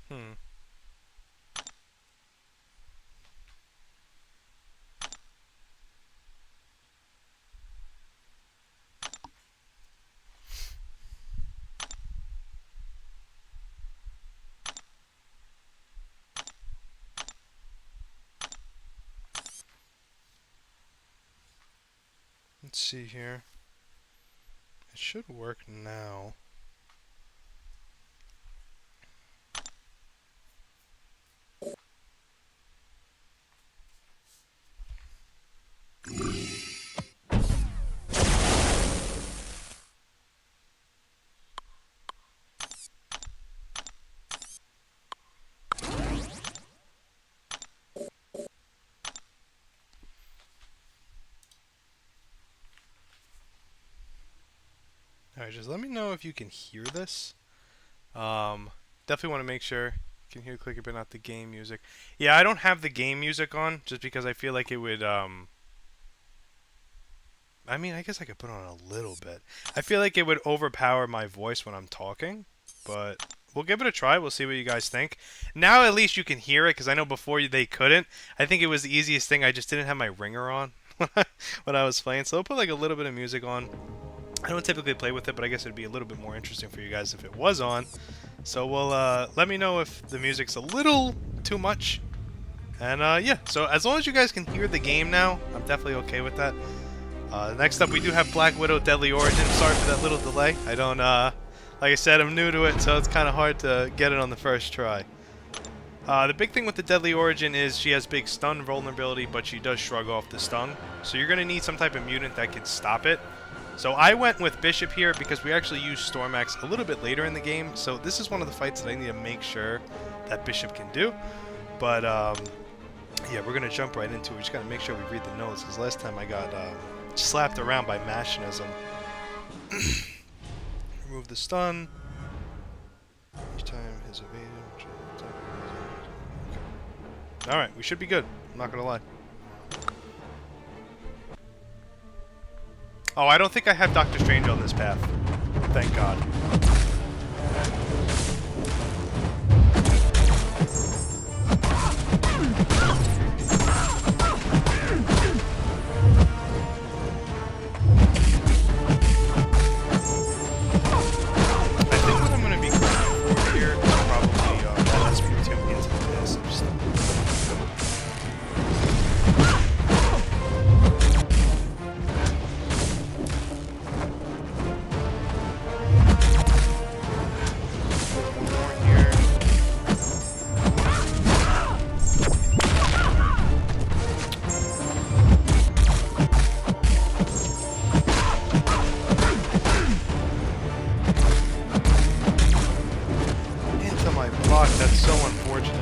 Hmm. Let's see here. It should work now. Alright, just let me know if you can hear this. Definitely want to make sure you can hear the clicker but not the game music. Yeah, I don't have the game music on just because I feel like it would, I mean, I guess I could put on a little bit. I feel like it would overpower my voice when I'm talking, but we'll give it a try. We'll see what you guys think. Now at least you can hear it, because I know before they couldn't. I think it was the easiest thing. I just didn't have my ringer on when I was playing, so I'll put like a little bit of music on. I don't typically play with it, but I guess it'd be a little bit more interesting for you guys if it was on. So we'll let me know if the music's a little too much. And yeah, so as long as you guys can hear the game now, I'm definitely okay with that. Next up, we do have Black Widow Deadly Origin. Sorry for that little delay. I don't, like I said, I'm new to it, so it's kind of hard to get it on the first try. The big thing with the Deadly Origin is she has big stun vulnerability, but she does shrug off the stun. So you're going to need some type of mutant that can stop it. So I went with Bishop here because we actually used Stormax a little bit later in the game. So this is one of the fights that I need to make sure that Bishop can do. But, yeah, we're going to jump right into it. We just got to make sure we read the notes, because last time I got slapped around by Machinism. Remove the stun. Each time his evaded. Alright, we should be good. I'm not gonna lie. Oh, I don't think I have Doctor Strange on this path. Thank God. That's so unfortunate.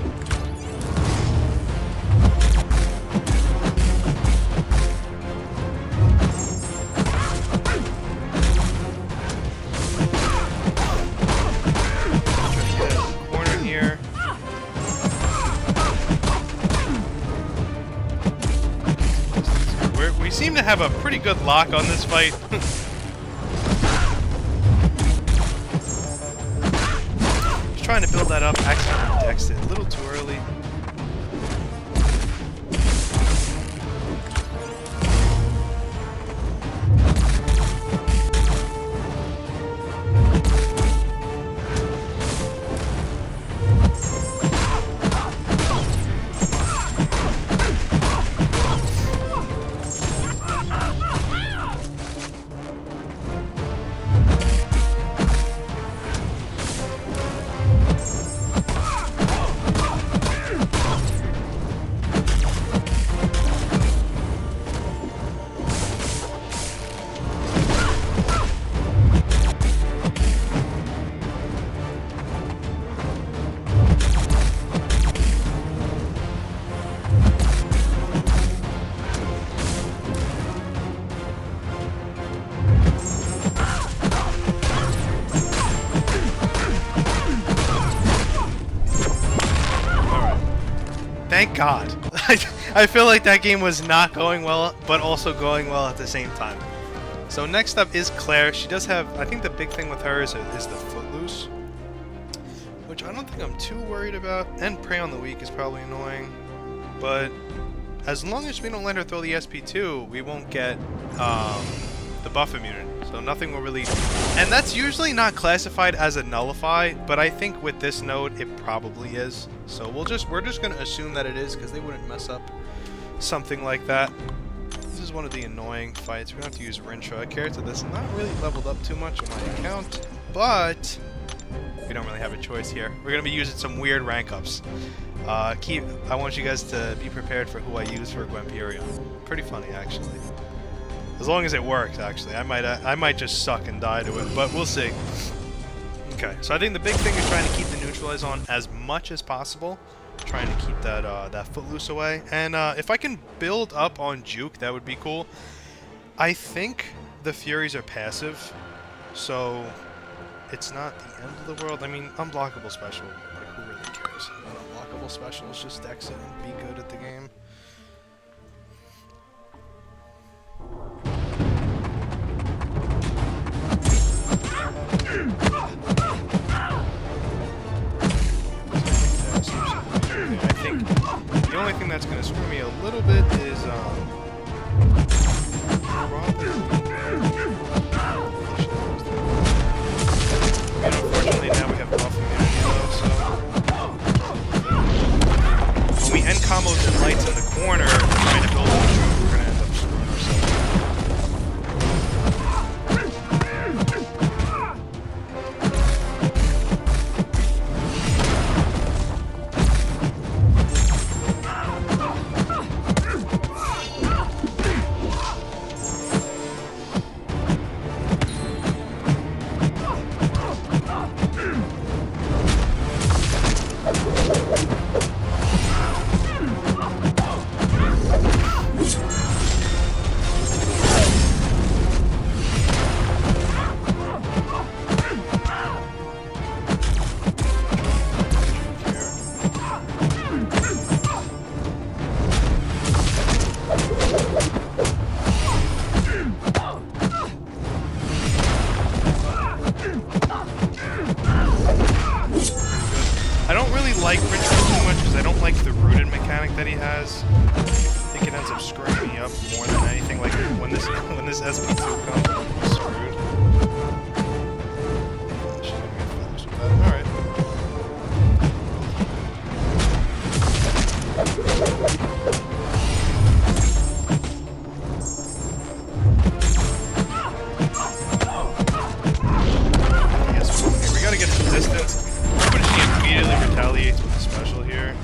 Corner here. We seem to have a pretty good lock on this fight. Trying to build that up, accidentally dexed it a little too early. Thank God. I feel like that game was not going well, but also going well at the same time. So next up is Claire. She does have, I think the big thing with her is the Footloose, which I don't think I'm too worried about. And Prey on the Weak is probably annoying, but as long as we don't let her throw the SP2, we won't get the buff immunity. So nothing will really... And that's usually not classified as a nullify, but I think with this node it probably is. So we're just going to assume that it is, because they wouldn't mess up something like that. This is one of the annoying fights. We don't have to use Rintra, a character that's not really leveled up too much on my account, but we don't really have a choice here. We're going to be using some weird rank ups. I want you guys to be prepared for who I use for Gwempyrion. Pretty funny, actually. As long as it works, actually. I might just suck and die to it, but we'll see. Okay, so I think the big thing is trying to keep the neutralize on as much as possible. Trying to keep that that footloose away. And if I can build up on Juke, that would be cool. I think the Furies are passive, so it's not the end of the world. I mean, unblockable special, like, who really cares? Unblockable special is just exit and be good at the game. I think the only thing that's going to screw me a little bit is and unfortunately now we have buff immunity though, so when we end combos and lights in the corner trying to build a troop, we're going to end up screwing ourselves. I don't really like Ritual too much because I don't like the rooted mechanic that he has. I think it ends up screwing me up more than anything. Like when this SP2 comes, I'm screwed. Alright. Yes, we gotta get some distance. But she immediately retaliates with the special here.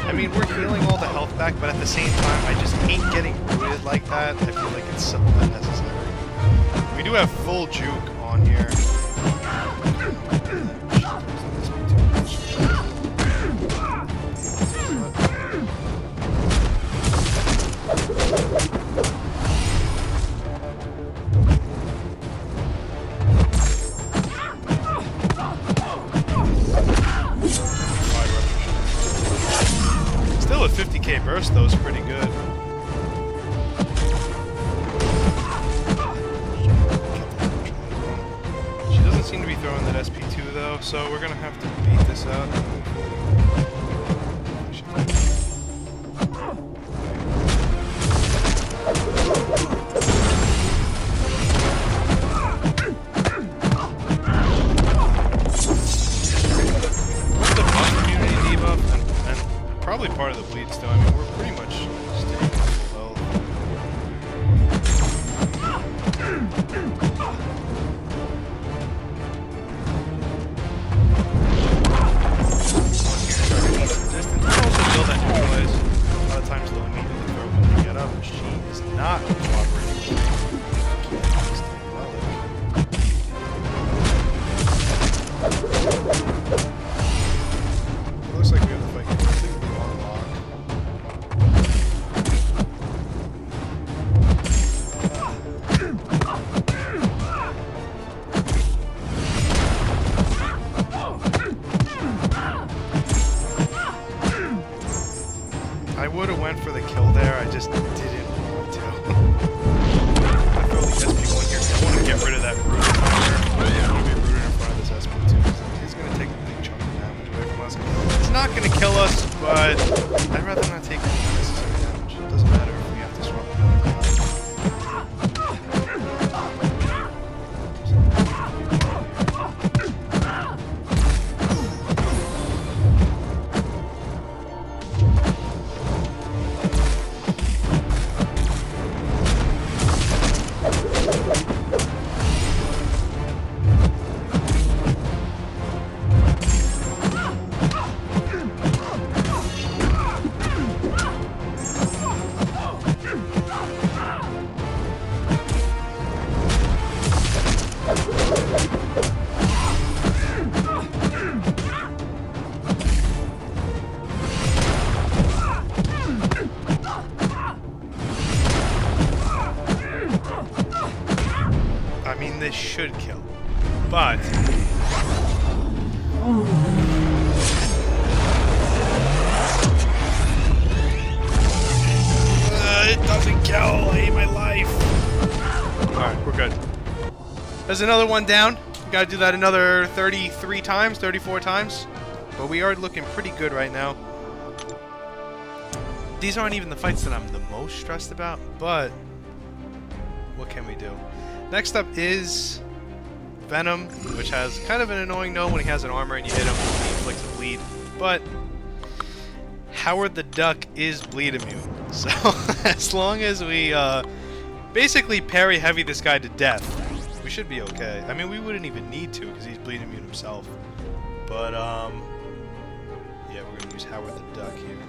I mean, we're healing all the health back, but at the same time, I just hate getting rooted like that. I feel like it's so unnecessary. We do have full juke on here. Still a 50k burst though is pretty good. She doesn't seem to be throwing that SP2 though, so we're gonna have to beat this out. Probably part of the bleed still. I mean, we're pretty much staying full health. Distance. Also build that neutralize. A lot of times they'll immediately throw when they get up. She is not cooperating with me. Looks like we have the fight completely on lock. went for the kill there. I just didn't want to. I throw the SP1 here. I want to get rid of that root timer. I want to be rooted in front of this SP2. He's going to take a big chunk of damage away from us. It's not going to kill us, but I'd rather not take unnecessary damage. It doesn't matter if we have to swap. I mean, this should kill, but it doesn't kill. I hate my life. Alright, we're good. There's another one down. We gotta do that another 33 times, 34 times. But we are looking pretty good right now. These aren't even the fights that I'm the most stressed about, but what can we do? Next up is Venom, which has kind of an annoying no when he has an armor and you hit him, he inflicts a bleed. But Howard the Duck is bleed immune. So as long as we basically parry heavy this guy to death, we should be okay. I mean, we wouldn't even need to because he's bleed immune himself. But yeah, we're gonna use Howard the Duck here.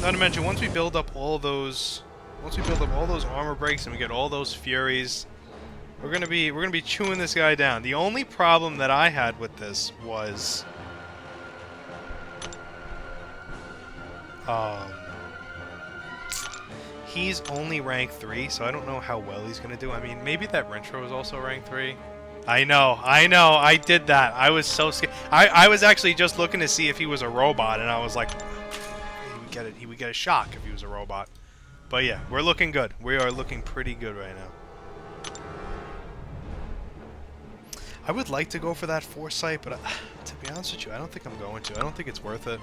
Not to mention, once we build up all those armor breaks and we get all those furies, we're gonna be chewing this guy down. The only problem that I had with this was he's only rank 3, so I don't know how well he's gonna do. I mean, maybe that Rentro is also rank 3. I know, I did that. I was so scared. I was actually just looking to see if he was a robot, and I was like, he would get a shock if he was a robot. But yeah, we're looking good. We are looking pretty good right now. I would like to go for that Foresight, but to be honest with you, I don't think I'm going to. I don't think it's worth it.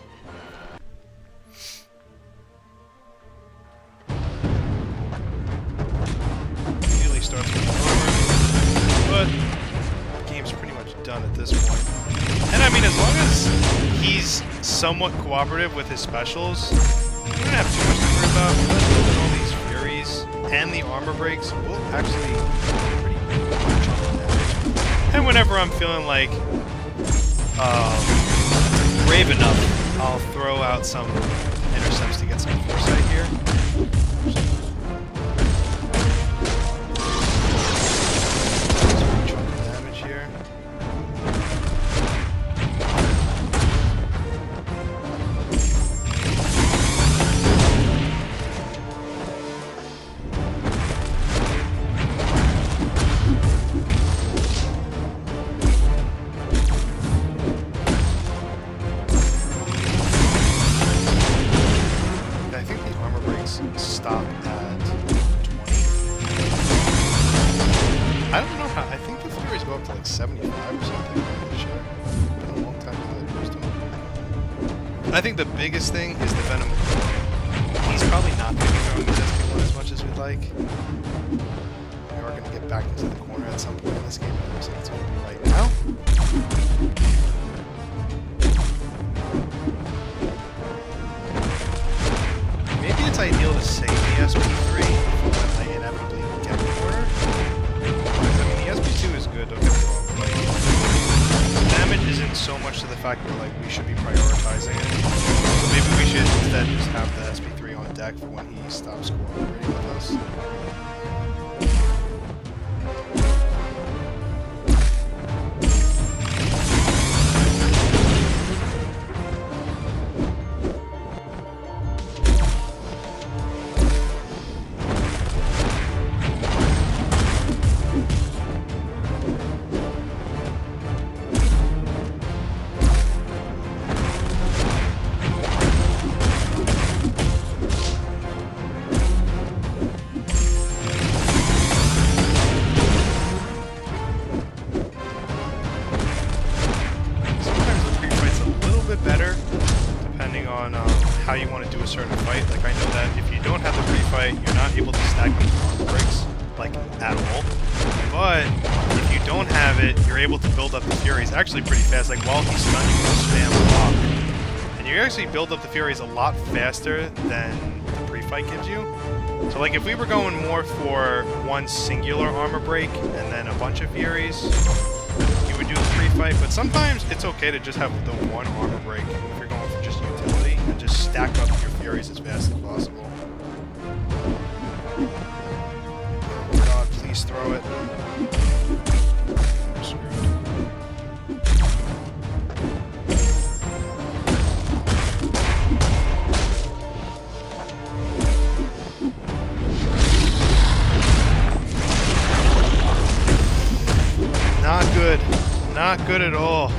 Immediately starts with armor, but the game's pretty much done at this point. And I mean, as long as he's somewhat cooperative with his specials, we don't have too much to worry about. With all these furies and the armor breaks, we'll actually pretty much on damage. And whenever I'm feeling like brave enough, I'll throw out some intercepts to get some foresight here. Chunk of damage here. Stop at 20. I don't know how. I think the furies go up to like 75 or something. I'm not sure. It's been a long time since I used them. I think the biggest thing is the Venom. He's probably not going to be throwing his SP1 as much as we'd like. We are going to get back into the corner at some point in this game. It looks like it's going to be right now. Maybe it's ideal to save the SP3 when I inevitably get the corner. Because, I mean, the SP2 is good, don't get me wrong, but the damage isn't so much to the fact that, like, we should be prioritizing it. So maybe we should instead just have the SP3 on deck for when he stops cooperating with us. but if you don't have it, you're able to build up the Furies actually pretty fast. Like, while he's stunned, you can spam block. And you actually build up the Furies a lot faster than the pre-fight gives you. So, like, if we were going more for one singular armor break and then a bunch of Furies, you would do the pre-fight. But sometimes it's okay to just have the one armor break if you're going for just utility and just stack up your Furies as fast as possible. Oh god, please throw it. I'm screwed. Not good. Not good at all.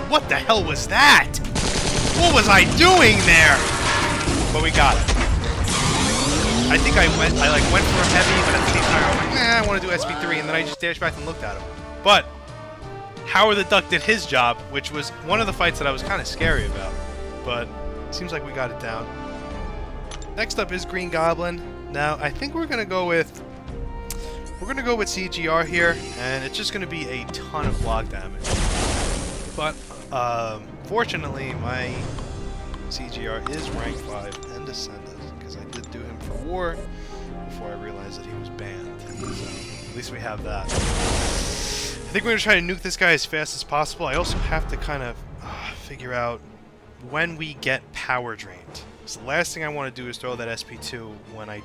What the hell was that? What was I doing there? But we got it. I think I went for a heavy, but at the same time I was like, nah, I want to do SP3, and then I just dashed back and looked at him. But Howard the Duck did his job, which was one of the fights that I was kind of scary about. But it seems like we got it down. Next up is Green Goblin. Now I think we're gonna go with CGR here, and it's just gonna be a ton of block damage. But fortunately, my CGR is rank 5 and Ascended, because I did do him for War before I realized that he was banned. So at least we have that. I think we're going to try to nuke this guy as fast as possible. I also have to kind of figure out when we get power drained. So the last thing I want to do is throw that SP2 when I...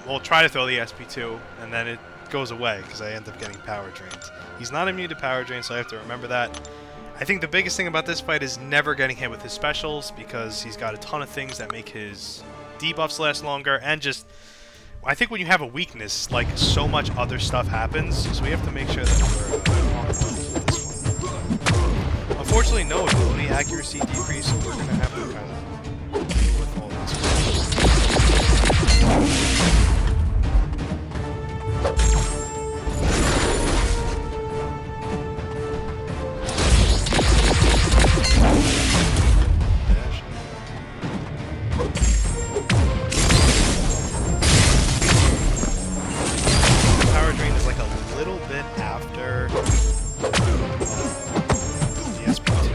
well, try to throw the SP2, and then it goes away, because I end up getting power drained. He's not immune to power drain, so I have to remember that. I think the biggest thing about this fight is never getting hit with his specials, because he's got a ton of things that make his debuffs last longer, and just... I think when you have a weakness, like, so much other stuff happens, so we have to make sure that we're on with this one. Unfortunately, no ability accuracy decrease, so we're going to have to kind of deal with all this. Power drain is like a little bit after the SP2.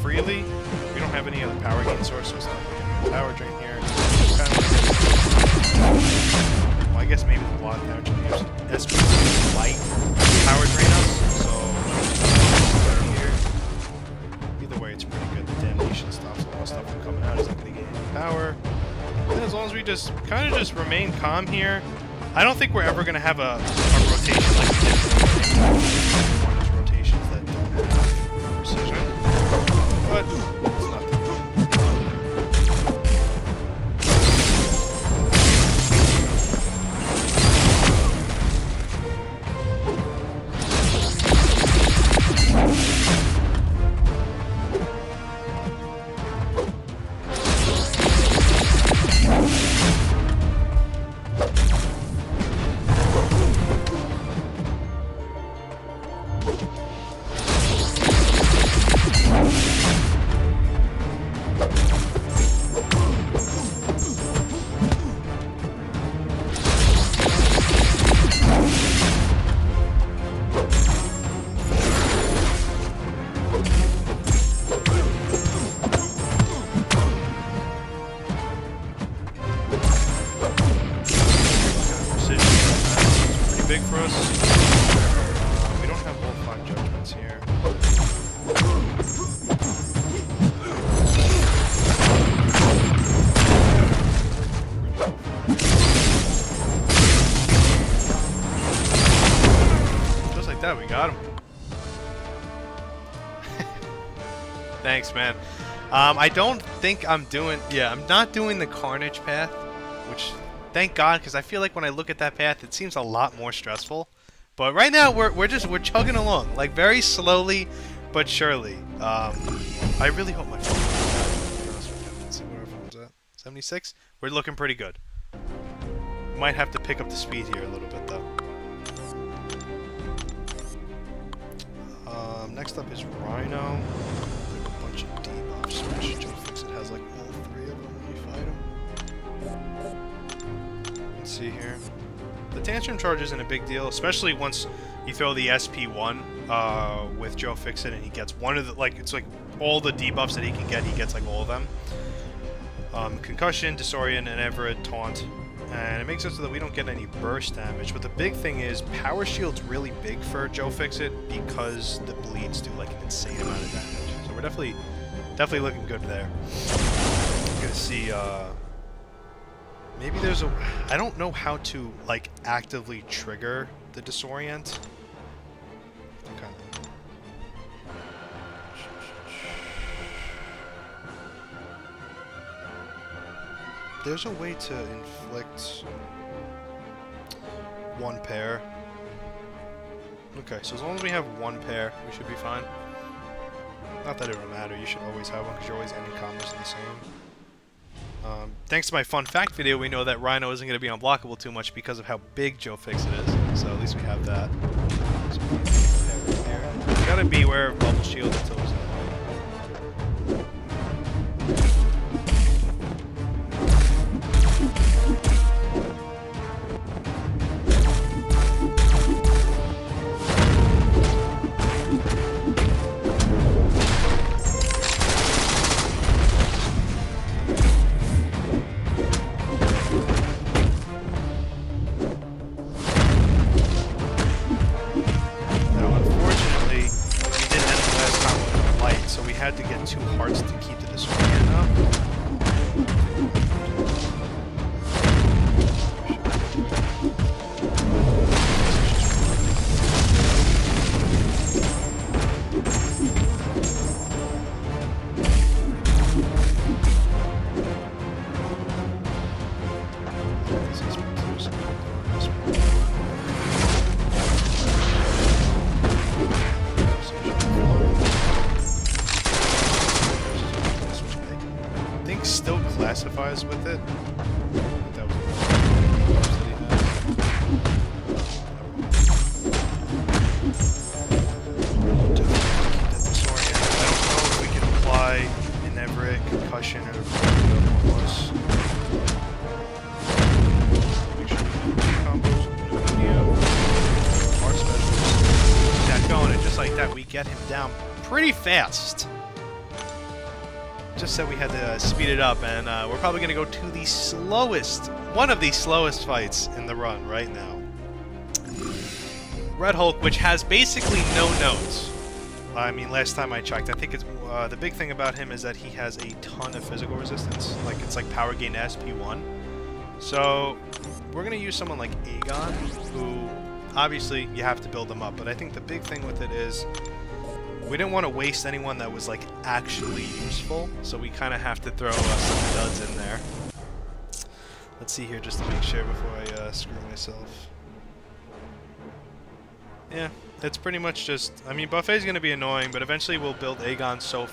Freely. We don't have any other power gain sources, so like power drain here. Kind of well, I guess maybe the block damage gives SP light power drain us, so here. Either way, it's pretty good. The damnation stops a lot of stuff from coming out. He's not going to gain any power. And as long as we just kind of just remain calm here, I don't think we're ever going to have a rotation like we did. Rotations that don't have precision. But it's not that big for us. We don't have all 5 judgments here. Just like that, we got him. Thanks, man. I don't think I'm doing... Yeah, I'm not doing the Carnage path, which... Thank God, because I feel like when I look at that path, it seems a lot more stressful. But right now, we're chugging along, like very slowly, but surely. I really hope my phone. Let's see where our phone's at. 76. We're looking pretty good. Might have to pick up the speed here a little bit, though. Next up is Rhino. Like a bunch of debuffs, which Joe Fixit has like all 3 of them when you fight him. Let's see here. The Tantrum charge isn't a big deal, especially once you throw the SP1 with Joe Fixit and he gets one of the, like, it's like all the debuffs that he can get, he gets like all of them. Concussion, Disorient, and Everett, Taunt. And it makes it so that we don't get any burst damage. But the big thing is, Power Shield's really big for Joe Fixit because the bleeds do like an insane amount of damage. So we're definitely looking good there. I'm gonna see, maybe there's a... I don't know how to, like, actively trigger the Disorient. Okay. There's a way to inflict 1 pair. Okay, so as long as we have 1 pair, we should be fine. Not that it would matter, you should always have one because you're always ending combos the same. Thanks to my fun fact video, we know that Rhino isn't going to be unblockable too much because of how big Joe Fixit is. So at least we have that. So we gotta be aware of bubble shield until it's in the way. Had to get 2 hearts to keep the Disorient up. Still classifies with it. That was I don't know if we can apply an Everett, Concussion, or the plus. Make sure we do 2 combos. Our specials. That going, and just like that, we get him down pretty fast. Just said we had to speed it up, and we're probably going to go to the slowest, one of the slowest fights in the run right now. Red Hulk, which has basically no nodes. I mean, last time I checked, I think it's the big thing about him is that he has a ton of physical resistance. Like, it's like power gain SP1. So, we're going to use someone like Aegon, who, obviously, you have to build them up. But I think the big thing with it is, we didn't want to waste anyone that was, like, actually useful, so we kind of have to throw some duds in there. Let's see here just to make sure before I screw myself. Yeah, it's pretty much just... I mean, Buffet's going to be annoying, but eventually we'll build Aegon so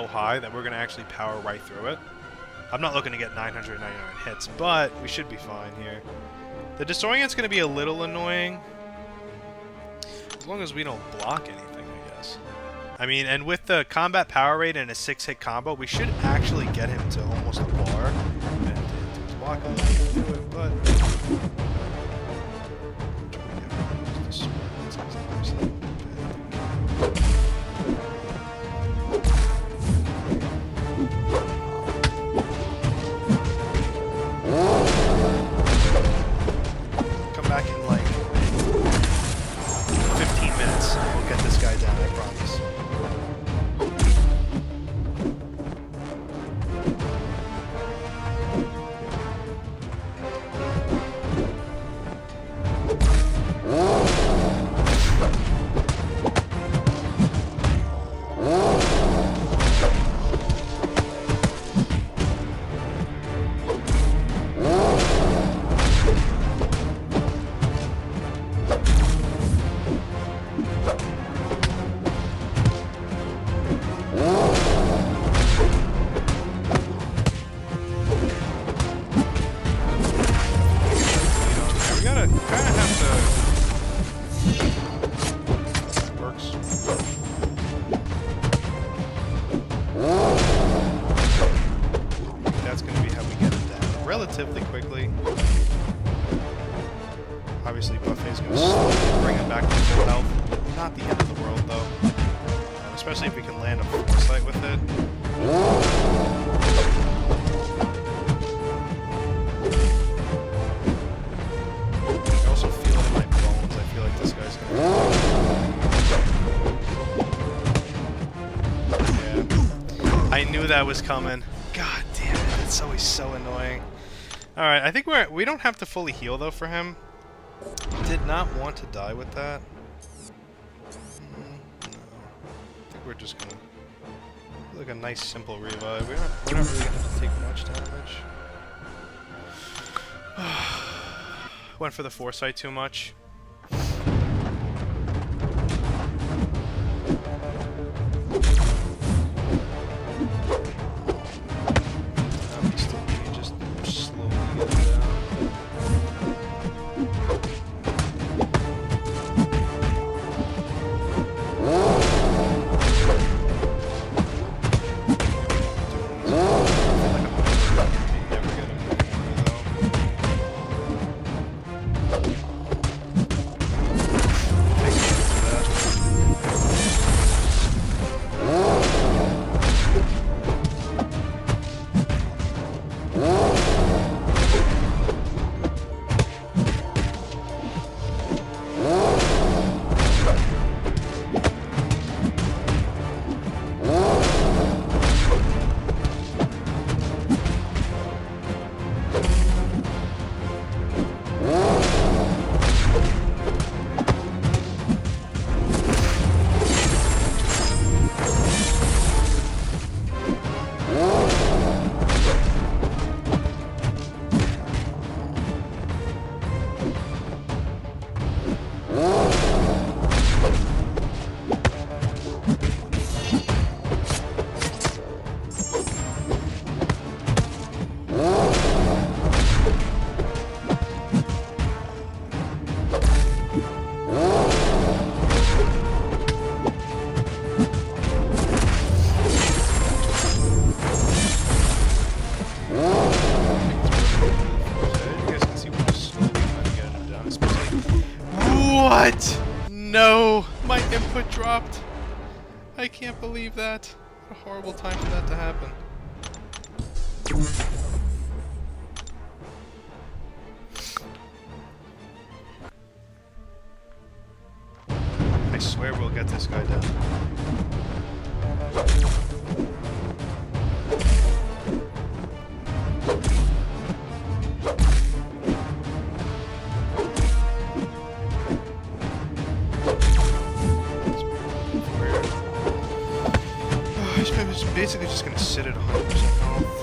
high that we're going to actually power right through it. I'm not looking to get 999 hits, but we should be fine here. The Disorient's going to be a little annoying, as long as we don't block anything. I mean, and with the combat power rate and a 6-hit combo, we should actually get him to almost a bar. And to block on it, do it, but... Come back in like Obviously, Buffet's going to slowly bring him back to full health. Not the end of the world, though. Especially if we can land a foresight with it. I also feel it in my bones. I feel like this guy's going to... Yeah. I knew that was coming. God damn it. It's always so annoying. Alright, I think we don't have to fully heal, though, for him. Did not want to die with that. No. I think we're just gonna do like a nice simple revive. We're not really gonna have to take much damage. Went for the foresight too much. What? No! My input dropped. I can't believe that. What a horrible time for that to happen. I swear we'll get this guy down. He's basically just gonna sit at 100% health.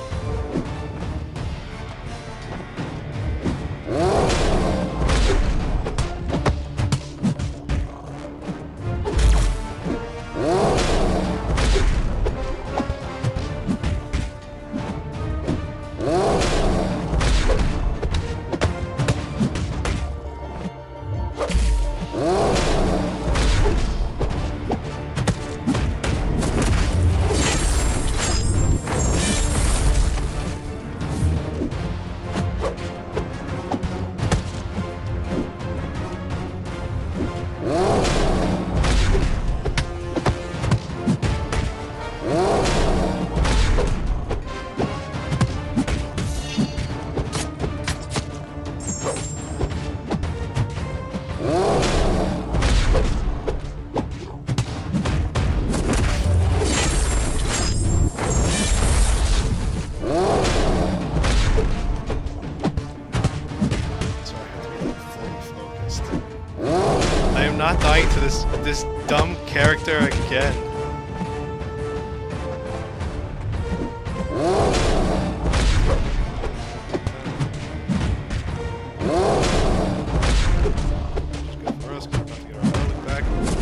Not dying to this dumb character again.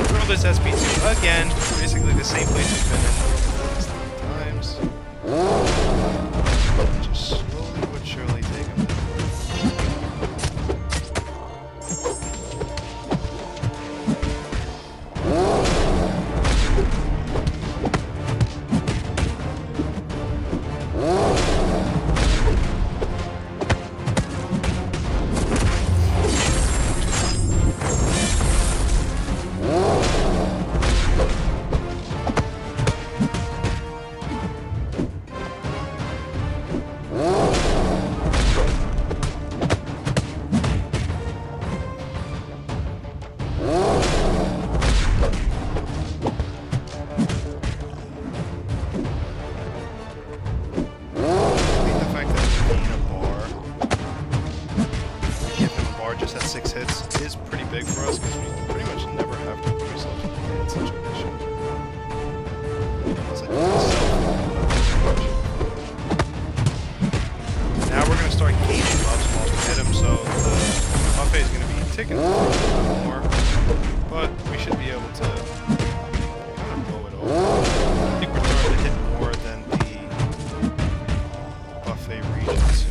Throw this SP2 again. Basically the same place we've been in the last 3 times. Just slowly but surely take him down. just at 6 hits is pretty big for us because we pretty much never have to put ourselves in a bad situation. Unless I do myself. Now we're going to start gaining buffs while we hit him, so the buffet is going to be ticking for a little bit more, but we should be able to kind of blow it over. I think we're starting to hit more than the buffet regions.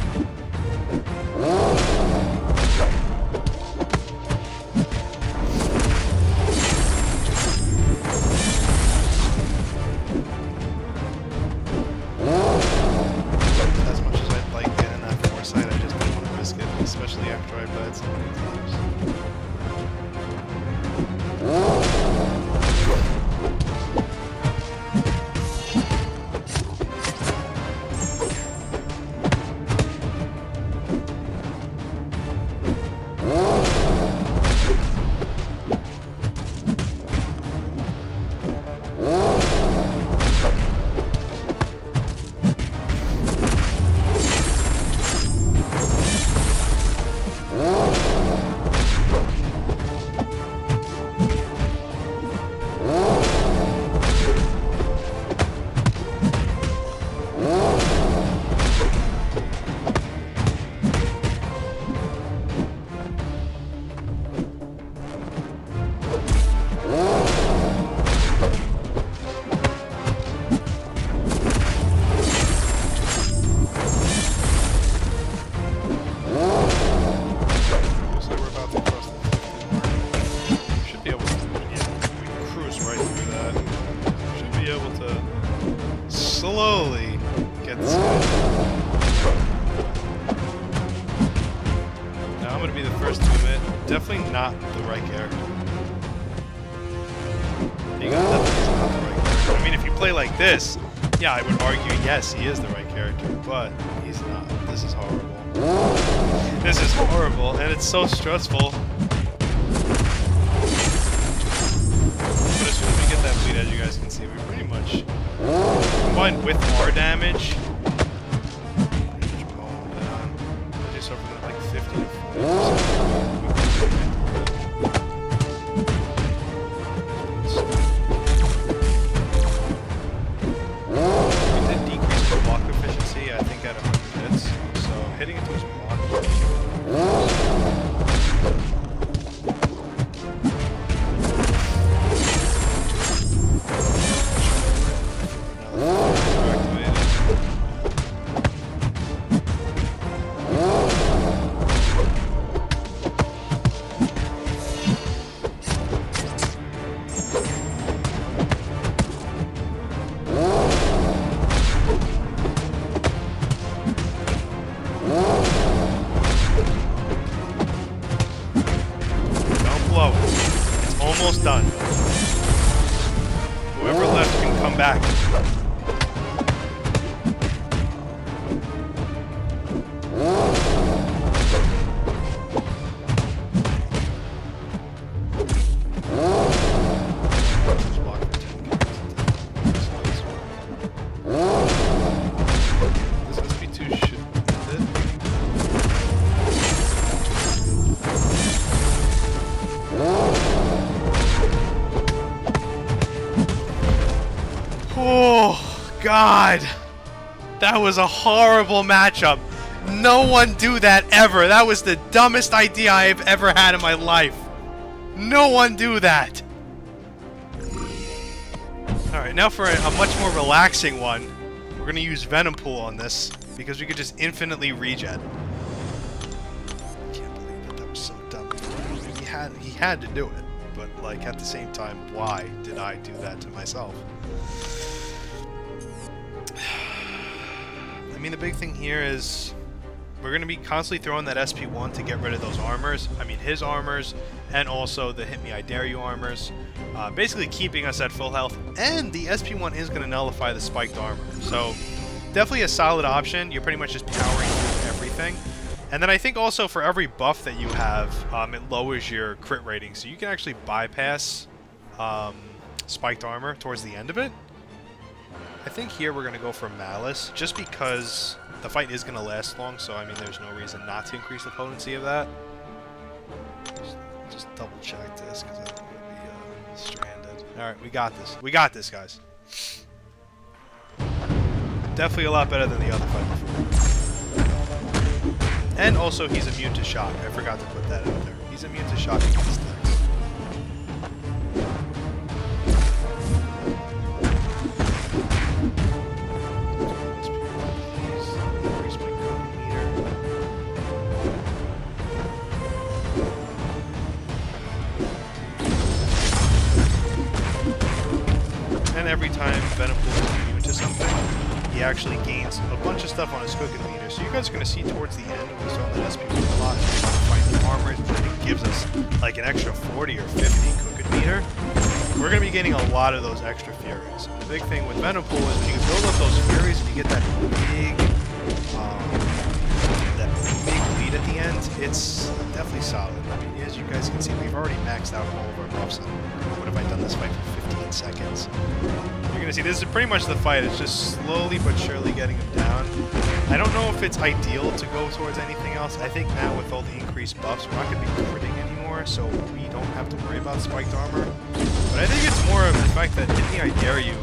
As much as I'd like getting that foresight, I just don't want to risk it, especially after I've died so many times. Slowly get this guy. Now I'm gonna be the first to admit, definitely not the right character. You got definitely is not the right character. I mean, if you play like this, yeah, I would argue yes, he is the right character, but he's not. This is horrible. This is horrible, and it's so stressful. But as soon as we get that bleed, as you guys can see, we pretty much combined with our damage. Pretty much mow him down. I just suffered at like 50 to 40%. We did decrease the block efficiency, I think, at 100 hits. So hitting into his block. It's almost done. Whoever left can come back. This SP2 should end it. Oh, God. That was a horrible matchup. No one do that ever. That was the dumbest idea I've ever had in my life. No one do that. Alright, now for a much more relaxing one. We're going to use Venom Pool on this because we could just infinitely regen. I can't believe that was so dumb. He had to do it. But, like, at the same time, why did I do that to myself? I mean, the big thing here is we're going to be constantly throwing that SP1 to get rid of those armors. I mean, his armors, and also the Hit Me, I Dare You armors. Basically keeping us at full health. And the SP1 is going to nullify the spiked armor. So, definitely a solid option. You're pretty much just powering through everything. And then I think also for every buff that you have, it lowers your crit rating. So you can actually bypass spiked armor towards the end of it. I think here we're going to go for Malice, just because the fight is going to last long, so I mean there's no reason not to increase the potency of that. just double check this because I don't want to be stranded. Alright, we got this. We got this, guys. Definitely a lot better than the other fight before. And also, he's immune to shock. I forgot to put that out there. He's immune to shock against Dex. And every time Venompool is immune to something, he actually gains a bunch of stuff on his cooking meter. So you guys are going to see towards the end when we start on the SP a lot of fighting armor, it gives us like an extra 40 or 50 cooking meter. We're going to be getting a lot of those extra Furies. The big thing with Venompool is when you build up those Furies and you get that big lead at the end, it's definitely solid. I mean, as you guys can see, we've already maxed out all of our buffs. What have I done this fight for 15 seconds? You're going to see, this is pretty much the fight. It's just slowly but surely getting him down. I don't know if it's ideal to go towards anything else. I think now with all the increased buffs, we're not going to be critting anymore, so we don't have to worry about spiked armor. But I think it's more of the fact that in the I Dare You,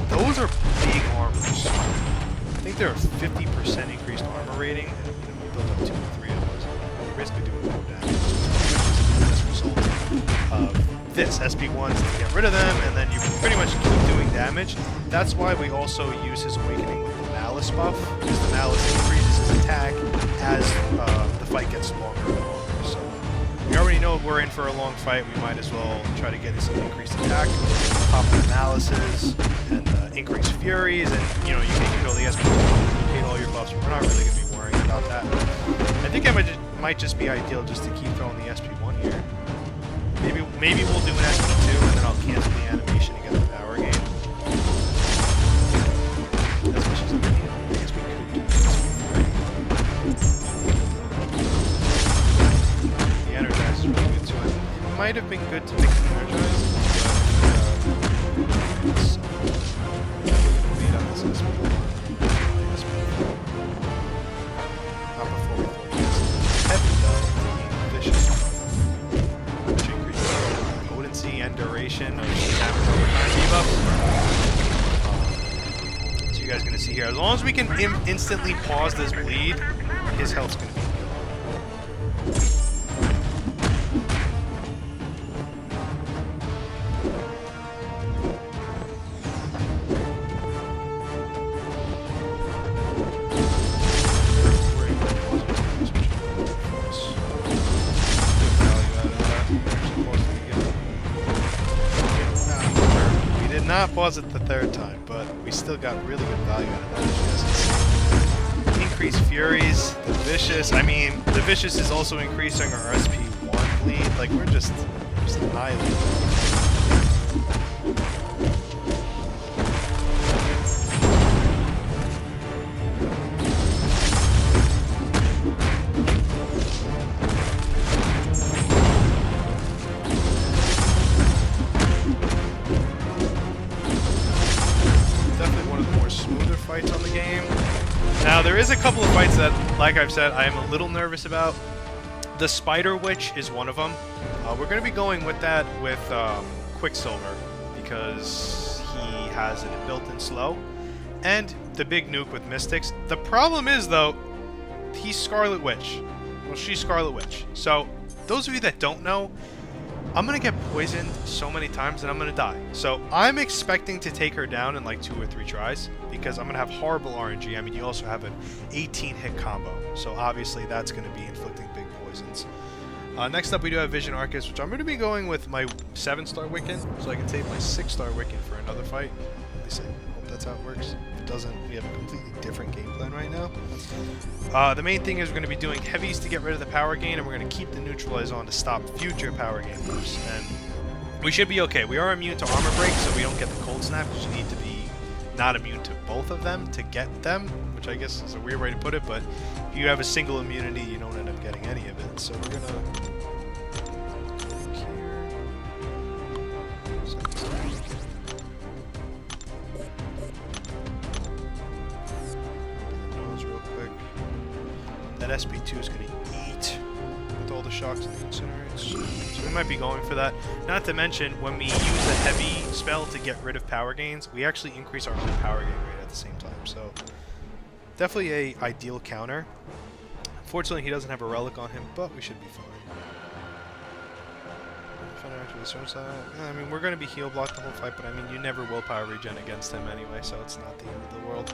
those are big armors. I think they're a 50% increased armor rating, and we build up 2 or 3 of those. We're basically doing no damage. As a result of this, SP1s to get rid of them, and then you pretty much keep doing damage. That's why we also use his Awakening with the Malice buff, because the Malice increases his attack as the fight gets longer and longer. So we already know we're in for a long fight. We might as well try to get some increased attack, pop the Malices, and increase Furies, and you can control the SP1, you hit all your buffs. We're not really going to be worrying about that. I think it might just be ideal just to keep throwing the SP1 here. Maybe we'll do an SP2 and then I'll cancel the animation and get the power gain. As much as I can. I guess we could do SP3. The Energize is really good too. It might have been good to make the Energize, but so we're gonna wait on this SP1. Not before we throw this heavy though, taking vicious. And duration of damage over time debuff. So you guys are going to see here, as long as we can instantly pause this bleed, his health's going to be not pause it the third time, but we still got really good value out of that. Increased Furies, the Vicious. I mean, the Vicious is also increasing our SP1 bleed. Like, we're just annihilating. On the game. Now there is a couple of fights that, like I've said, I am a little nervous about. The Spider Witch is one of them. We're going to be going with that with Quicksilver because he has it built-in slow, and the big nuke with Mystics. The problem is though, he's Scarlet Witch. Well, she's Scarlet Witch. So those of you that don't know, I'm going to get poisoned so many times and I'm going to die. So I'm expecting to take her down in like 2 or 3 tries because I'm going to have horrible RNG. I mean, you also have an 18-hit combo. So obviously that's going to be inflicting big poisons. Next up we do have Vision Arcus, which I'm going to be going with my 7-star Wiccan. So I can save my 6-star Wiccan for another fight. At least I hope that's how it works. If it doesn't, we have a completely different game plan right now. The main thing is we're going to be doing heavies to get rid of the power gain, and we're going to keep the neutralize on to stop future power gain buffs. And we should be okay. We are immune to armor break, so we don't get the cold snap, because you need to be not immune to both of them to get them, which I guess is a weird way to put it, but if you have a single immunity, you don't end up getting any of it. So we're going to... That SP2 is going to eat with all the shocks and the incinerates. So we might be going for that. Not to mention, when we use a heavy spell to get rid of power gains, we actually increase our own power gain rate at the same time. So definitely a ideal counter. Unfortunately, he doesn't have a relic on him, but we should be fine. I mean, we're going to be heal blocked the whole fight, but I mean, you never willpower regen against him anyway, so it's not the end of the world.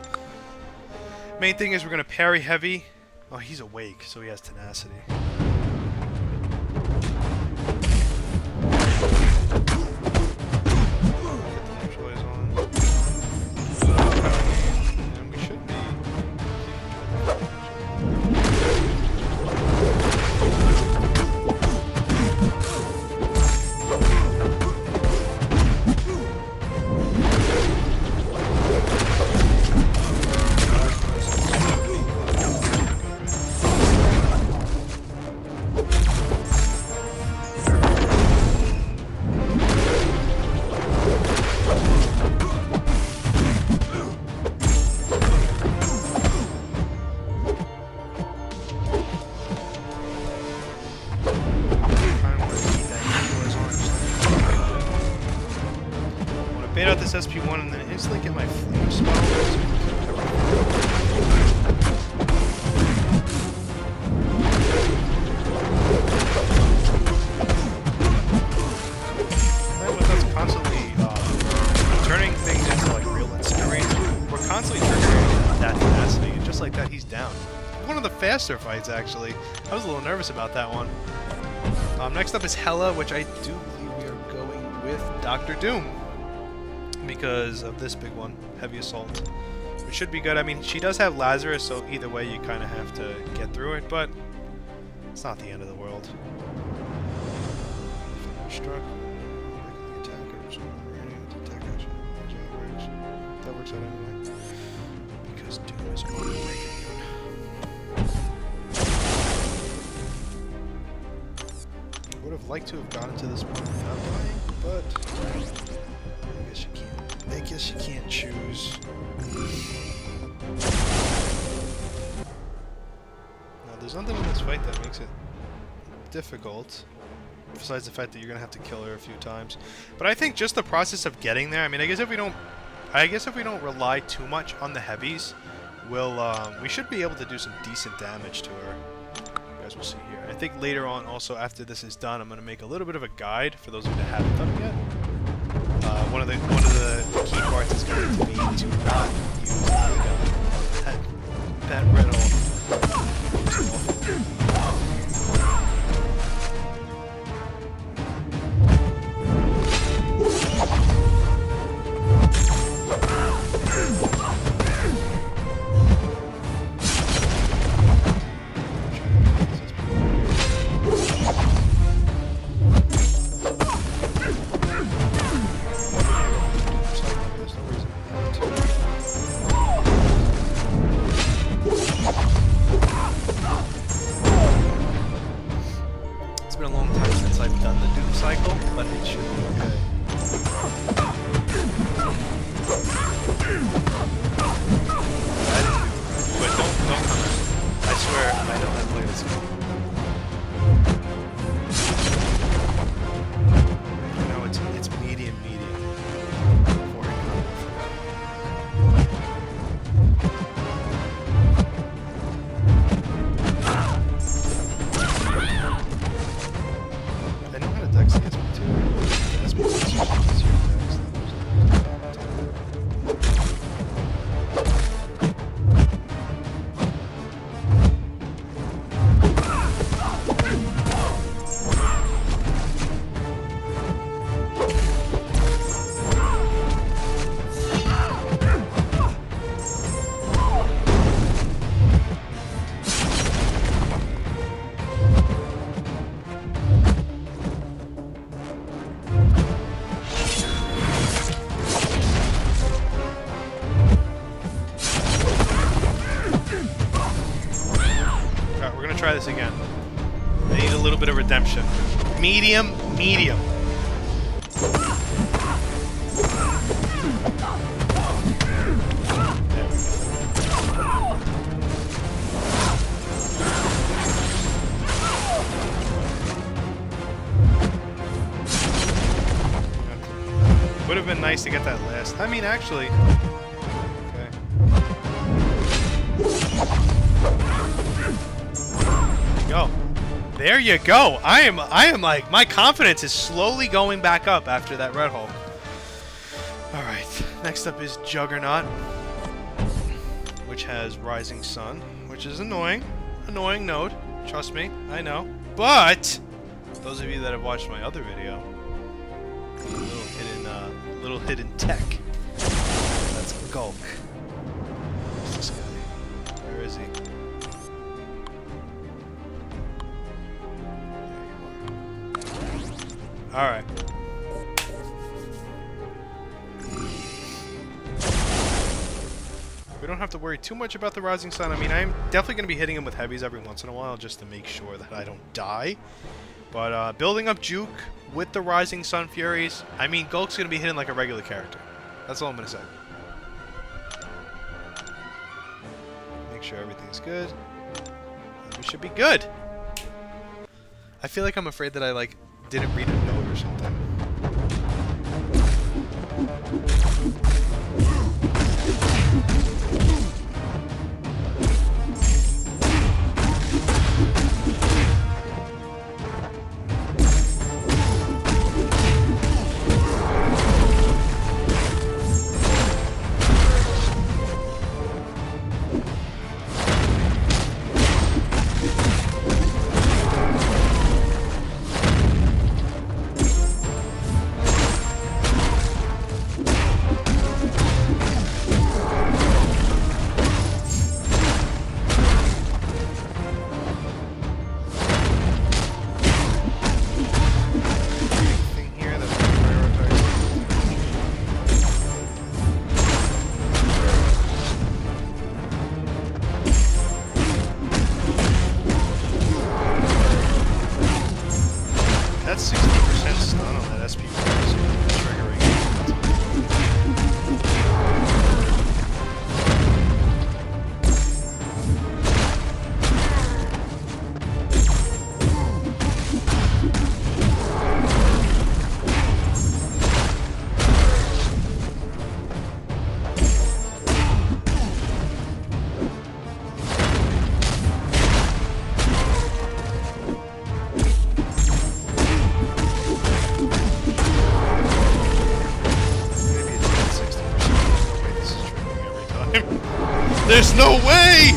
Main thing is we're going to parry heavy. Oh, he's awake, so he has tenacity. And we should be. Bait out this SP1 and then instantly get my flame spell. Then with us constantly turning things into like real incinerates, we're constantly triggering that tenacity, and just like that, he's down. One of the faster fights, actually. I was a little nervous about that one. Next up is Hela, which I do believe we are going with Dr. Doom. Because of this big one, Heavy Assault. Which should be good. I mean, she does have Lazarus, so either way you kind of have to get through it, but it's not the end of the world. Struck. That works out anyway. Because Doom is overbreaking. Would have liked to have gotten to this point without dying, but I guess you can't choose. Now, there's nothing in this fight that makes it difficult, besides the fact that you're gonna have to kill her a few times. But I think just the process of getting there. I mean, I guess if we don't rely too much on the heavies, we should be able to do some decent damage to her. You guys will see here. I think later on, also after this is done, I'm gonna make a little bit of a guide for those of you that haven't done it yet. One of the key parts is going to be to not use that riddle. It's been a long time since I've done the Doom cycle, but it should be okay. But don't come in. I swear I don't have played this game. You know, it's medium. Before I come. I know how to dex the SP2. The SP2 is usually easier to dex than try this again. I need a little bit of redemption. Medium. would have been nice to get that last. I mean, actually. Okay. Go. There you go. I am like, my confidence is slowly going back up after that Red Hulk. Alright, next up is Juggernaut, which has Rising Sun, which is annoying. Annoying node. Trust me, I know. But those of you that have watched my other video, little hidden tech. That's Gulk. Where's this guy? Where is he? Alright. We don't have to worry too much about the Rising Sun. I mean, I'm definitely going to be hitting him with heavies every once in a while just to make sure that I don't die. But building up Juke with the Rising Sun Furies, I mean, Gulk's going to be hitting like a regular character. That's all I'm going to say. Make sure everything's good. We should be good. I feel like I'm afraid that I, like, didn't read a note or something. That's 60% stun on that SP triggering. There's no way!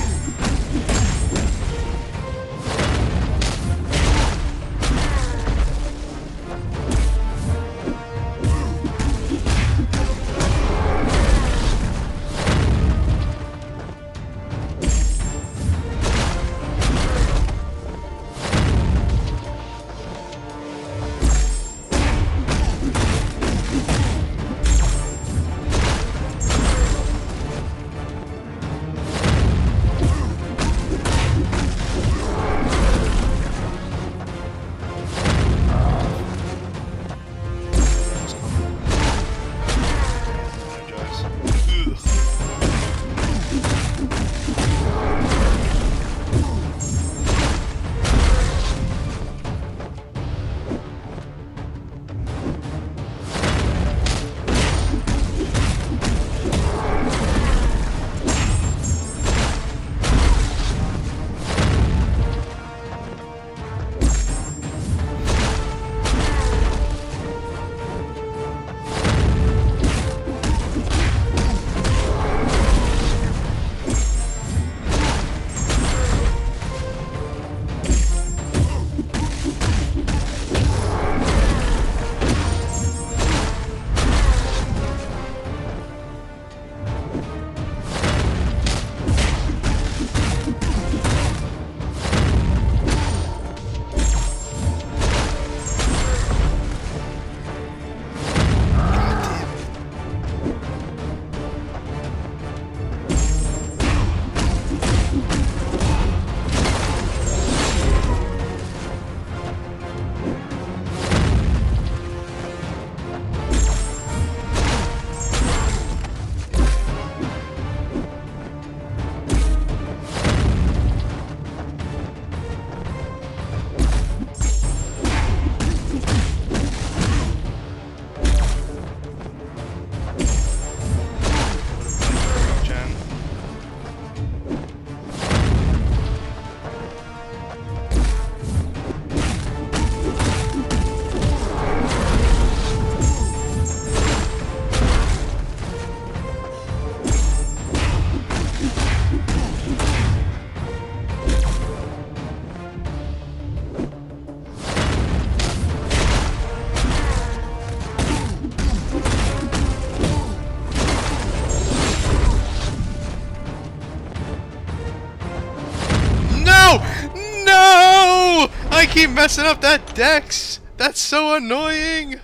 keep messing up that dex. That's so annoying.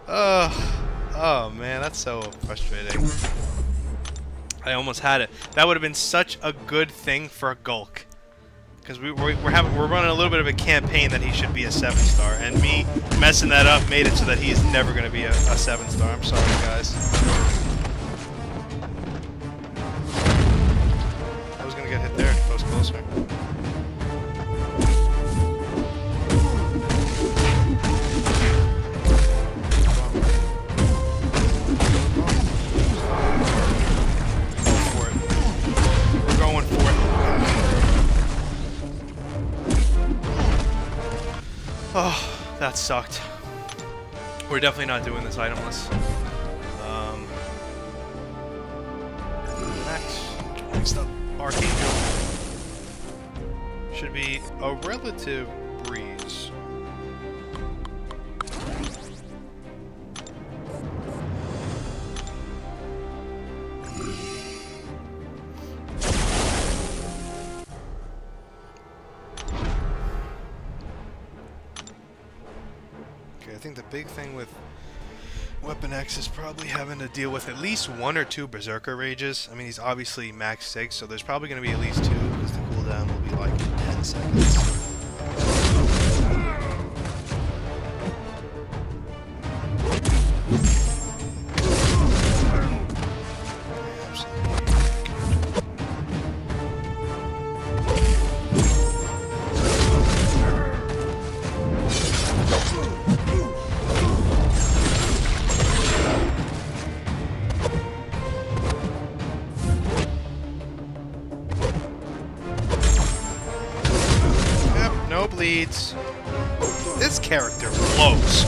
Oh man, that's so frustrating. I almost had it. That would have been such a good thing for Gulk. Because we're running a little bit of a campaign that he should be a 7-star, and me messing that up made it so that he's never going to be a 7-star. I'm sorry, guys. I was going to get hit there if I was closer. Go for it. We're going for it. Oh, that sucked. We're definitely not doing this itemless. Next up, Archangel. Should be a relative breeze. I think the big thing with Weapon X is probably having to deal with at least 1 or 2 Berserker Rages. I mean, he's obviously max 6, so there's probably going to be at least 2, because the cooldown will be like 10 seconds. Bleeds. This character blows.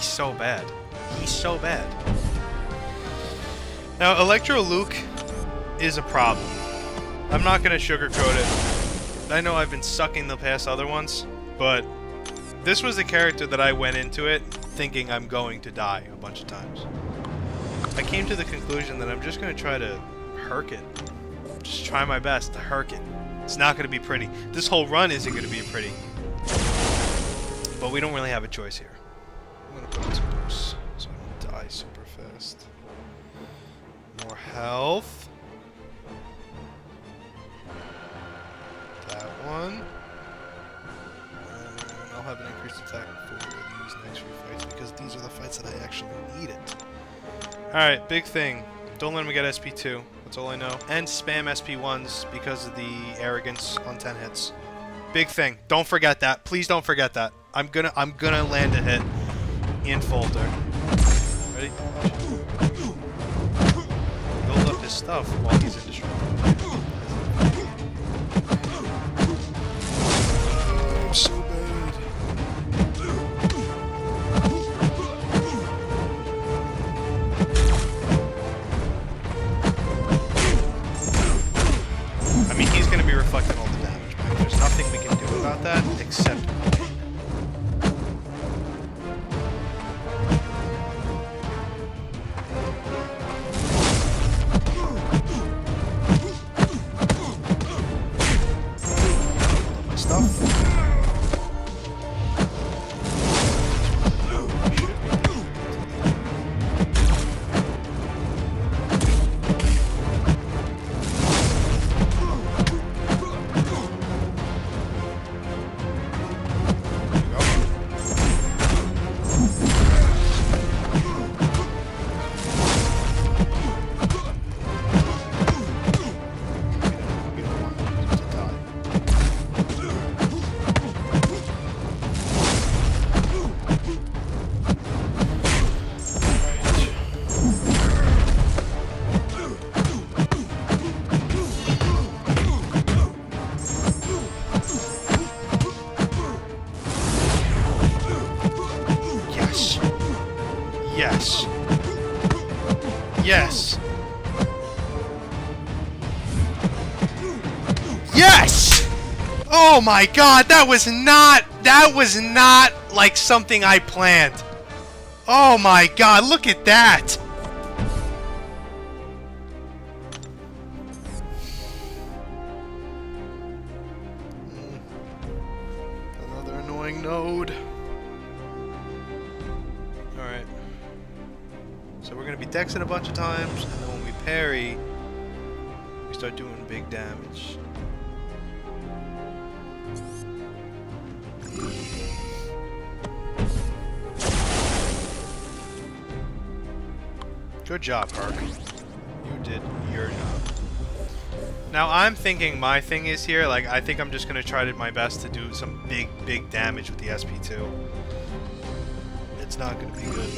So bad. He's so bad. Now, Electro Luke is a problem. I'm not going to sugarcoat it. I know I've been sucking the past other ones, but this was a character that I went into it thinking I'm going to die a bunch of times. I came to the conclusion that I'm just going to try to herk it. Just try my best to herk it. It's not going to be pretty. This whole run isn't going to be pretty. But we don't really have a choice here. I'm gonna put some boosts so I don't die super fast. More health. That one. And I'll have an increased attack for these next few fights because these are the fights that I actually need it. Alright, big thing. Don't let him get SP2. That's all I know. And spam SP1s because of the arrogance on 10 hits. Big thing. Don't forget that. Please don't forget that. I'm gonna land a hit. In folder. Ready? Build up his stuff while he's indestructible. So bad. I mean, he's going to be reflecting all the damage, but there's nothing we can do about that except wait. My stuff. Yes. Yes. Yes! Oh my god, that was not like something I planned. Oh my god, look at that! Another annoying node. Alright. So we're gonna be dexing a bunch of times, and then when we parry, we start doing big damage. Good job, Park. You did your job. Now I'm thinking my thing is here, like I think I'm just gonna try my best to do some big damage with the SP2. It's not gonna be good.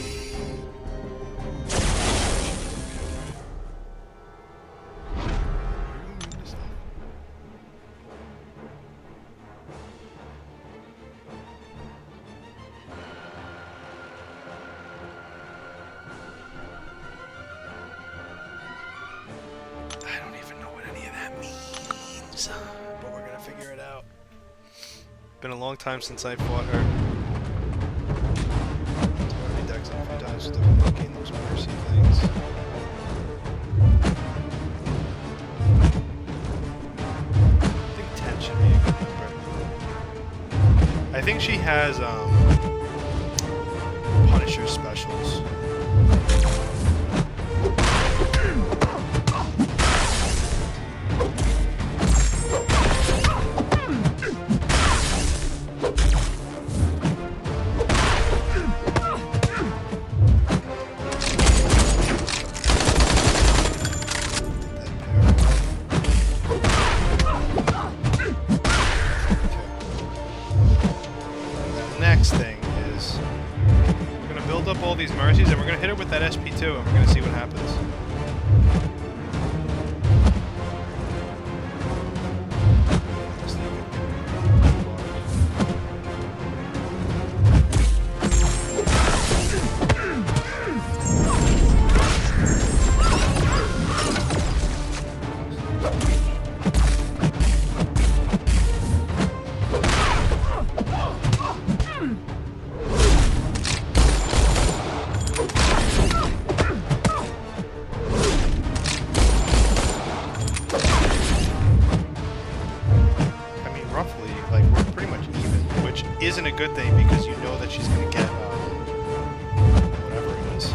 But we're gonna figure it out. Been a long time since I fought her. I've already dexed a few times with different gain those mercy things. I think 10 should be a good number. I think she has Punisher specials. Thing is we're going to build up all these mercies and we're going to hit it with that SP2 and we're going to see what happens. Isn't a good thing because you know that she's going to get whatever it is.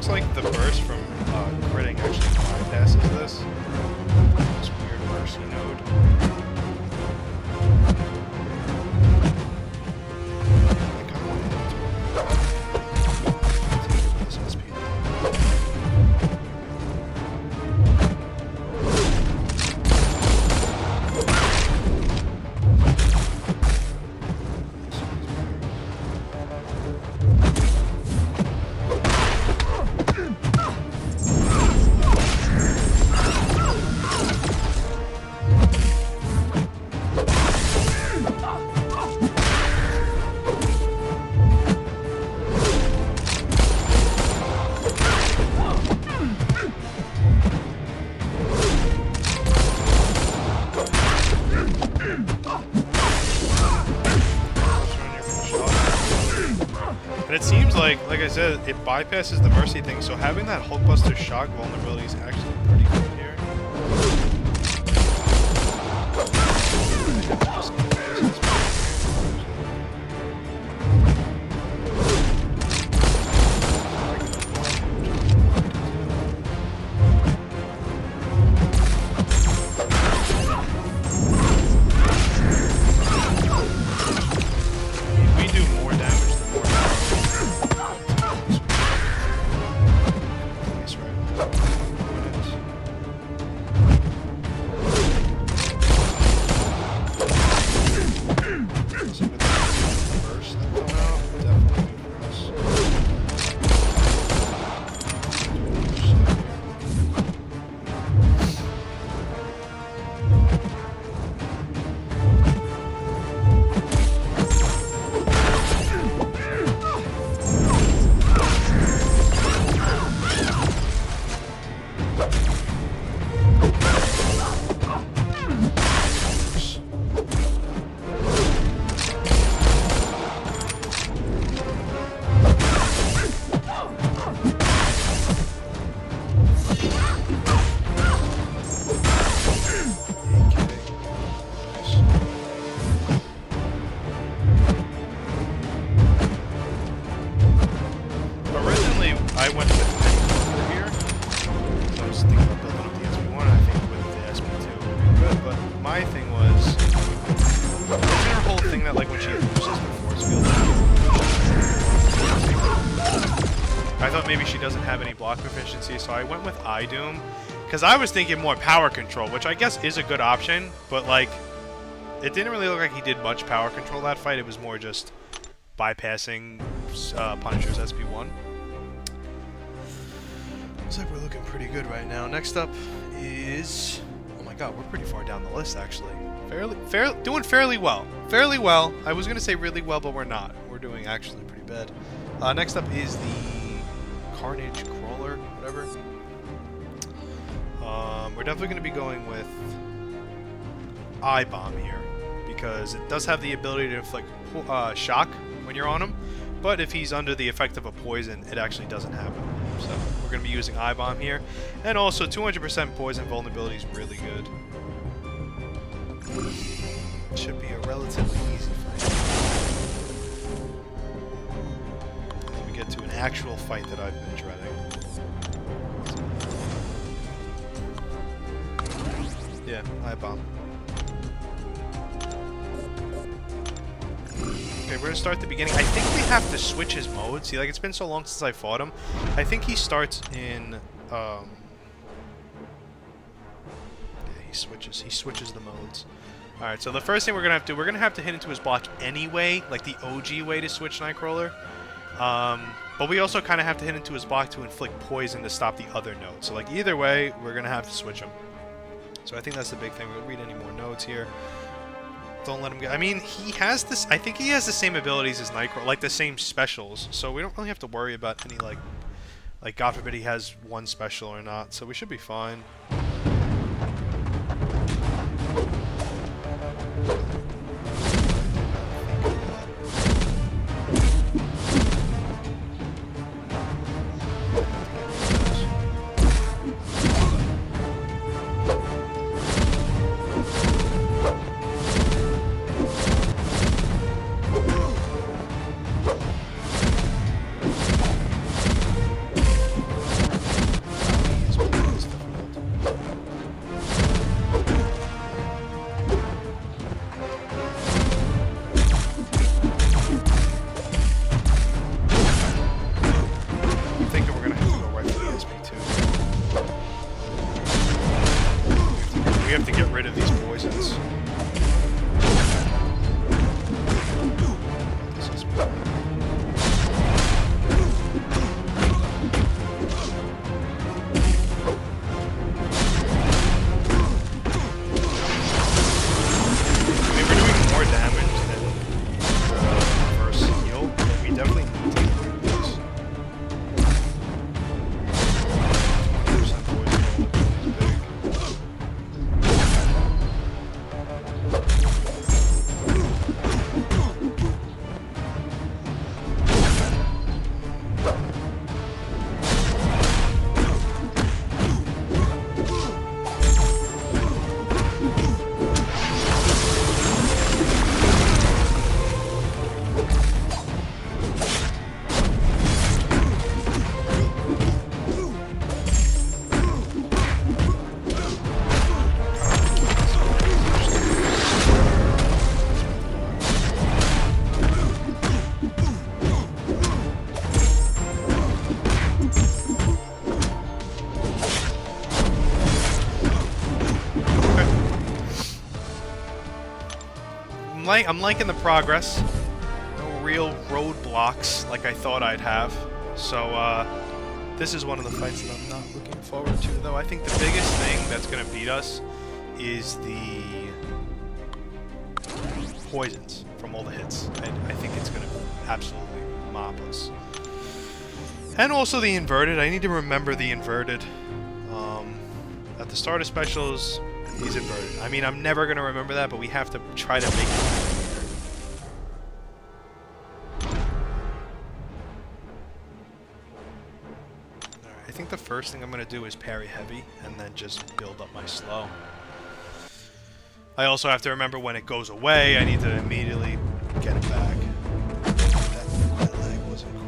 Like the burst from critting actually bypasses this weird mercy node. I kind of want to like I said, it bypasses the Mercy thing, so having that Hulkbuster shock vulnerability is actually pretty good here. I went with the here, so I was thinking about building up the SP1, and I think with the SP2 would be good, but my thing was, wasn't her whole thing that like when she loses the force field, I thought maybe she doesn't have any block proficiency, so I went with iDoom, because I was thinking more power control, which I guess is a good option, but like, it didn't really look like he did much power control that fight, it was more just bypassing Punisher's SP1. Looks like we're looking pretty good right now. Next up is... Oh my god, we're pretty far down the list, actually. Doing fairly well. Fairly well. I was going to say really well, but we're not. We're doing actually pretty bad. Next up is the Carnage Crawler, whatever. We're definitely going to be going with I-Bomb here, because it does have the ability to inflict shock when you're on him, but if he's under the effect of a poison, it actually doesn't happen. So we're going to be using I-Bomb here. And also 200% poison vulnerability is really good. Should be a relatively easy fight. Then we get to an actual fight that I've been dreading. Yeah, I-Bomb. Okay, we're gonna start at the beginning. I think we have to switch his mode. See, like, it's been so long since I fought him. I think he starts in, yeah, he switches the modes. Alright, so the first thing we're gonna have to hit into his block anyway, like the OG way to switch Nightcrawler. But we also kind of have to hit into his block to inflict poison to stop the other note. So, like, either way, we're gonna have to switch him. So I think that's the big thing. We'll read any more notes here. Don't let him get... I mean, he has this... I think he has the same abilities as Nightcrawler, like the same specials, so we don't really have to worry about any, like, God forbid he has one special or not, so we should be fine. I'm liking the progress. No real roadblocks like I thought I'd have. So this is one of the fights that I'm not looking forward to, though. I think the biggest thing that's gonna beat us is the poisons from all the hits. I think it's gonna absolutely mop us. And also the inverted. I need to remember the inverted. At the start of specials, he's inverted. I mean, I'm never going to remember that, but we have to try to make it. Alright, I think the first thing I'm going to do is parry heavy, and then just build up my slow. I also have to remember when it goes away, I need to immediately get it back. That leg wasn't cool.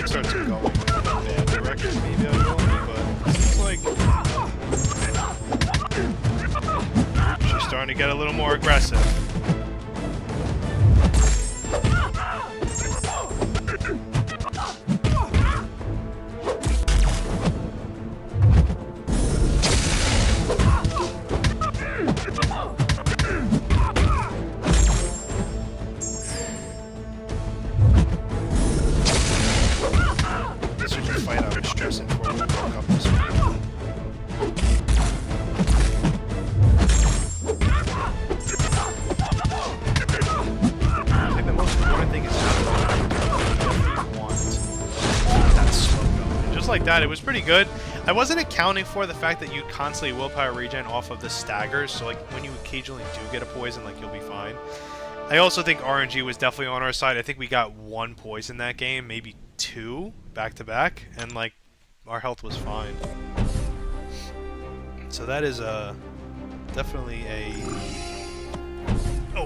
Starts going in a bad direction, maybe I will, but it seems like she's starting to get a little more aggressive. Like that, it was pretty good. I wasn't accounting for the fact that you constantly willpower regen off of the staggers, so like when you occasionally do get a poison, like you'll be fine. I also think RNG was definitely on our side. I think we got 1 poison that game, maybe 2 back to back, and like our health was fine. So that is definitely a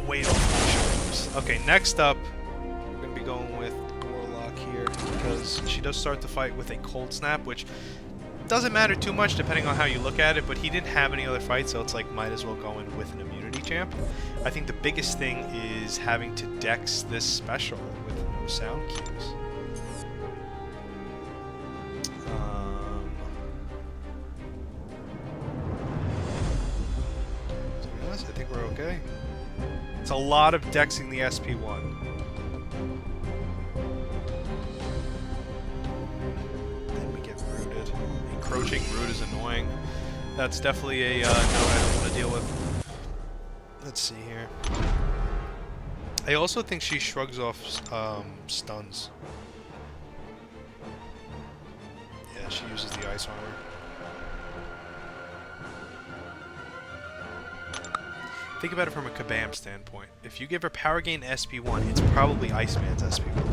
weight off my shoulders. Okay, next up we're gonna be going with here because she does start the fight with a cold snap, which doesn't matter too much depending on how you look at it, but he didn't have any other fights, so it's like might as well go in with an immunity champ. I think the biggest thing is having to dex this special with no sound cues. To be honest, I think we're okay. It's a lot of dexing the SP1. Encroaching root is annoying. That's definitely a note I don't want to deal with. Let's see here. I also think she shrugs off stuns. Yeah, she uses the ice armor. Think about it from a Kabam standpoint. If you give her power gain SP1, it's probably Iceman's SP1.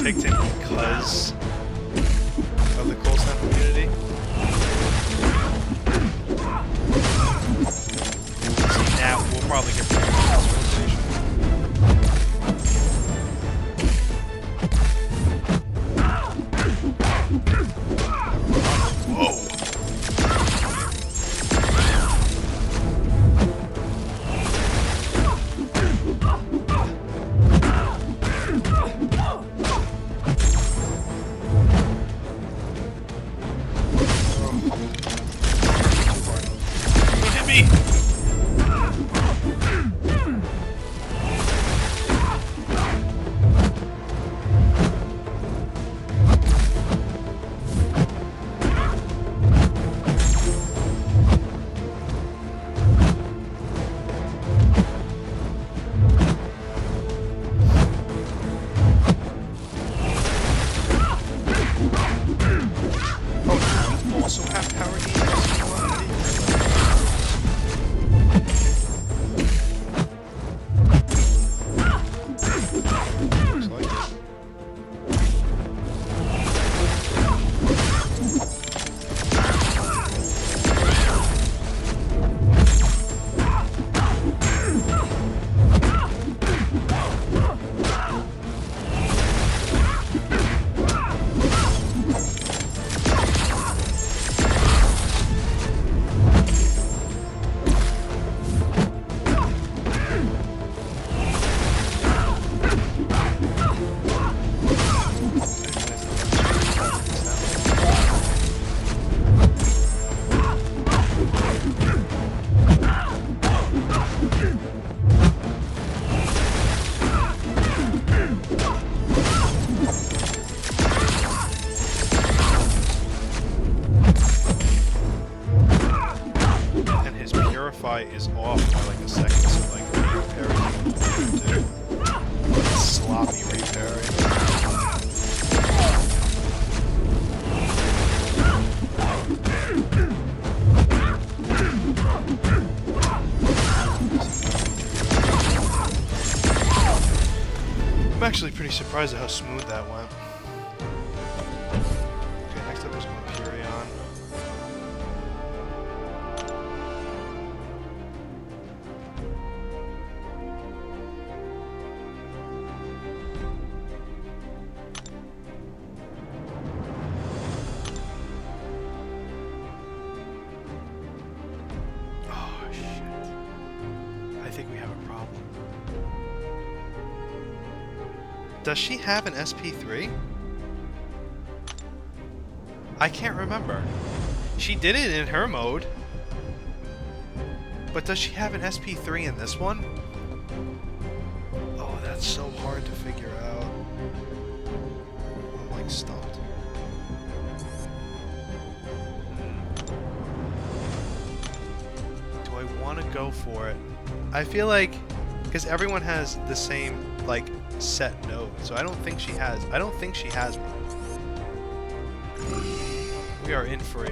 picked him because of the Colestown community. See, now we'll probably get the rotation. Whoa! Don't hit me! Also have power gains already? Looks like it. Is off by like a second, so like the repair too. Sloppy repairing. I'm actually pretty surprised at how smooth that went. Okay, next up is Vampyrion. I think we have a problem. Does she have an SP3? I can't remember. She did it in her mode. But does she have an SP3 in this one? Oh, that's so hard to figure out. I'm like stumped. Do I want to go for it? I feel like, because everyone has the same, like, set node, so I don't think she has one. We are in for a...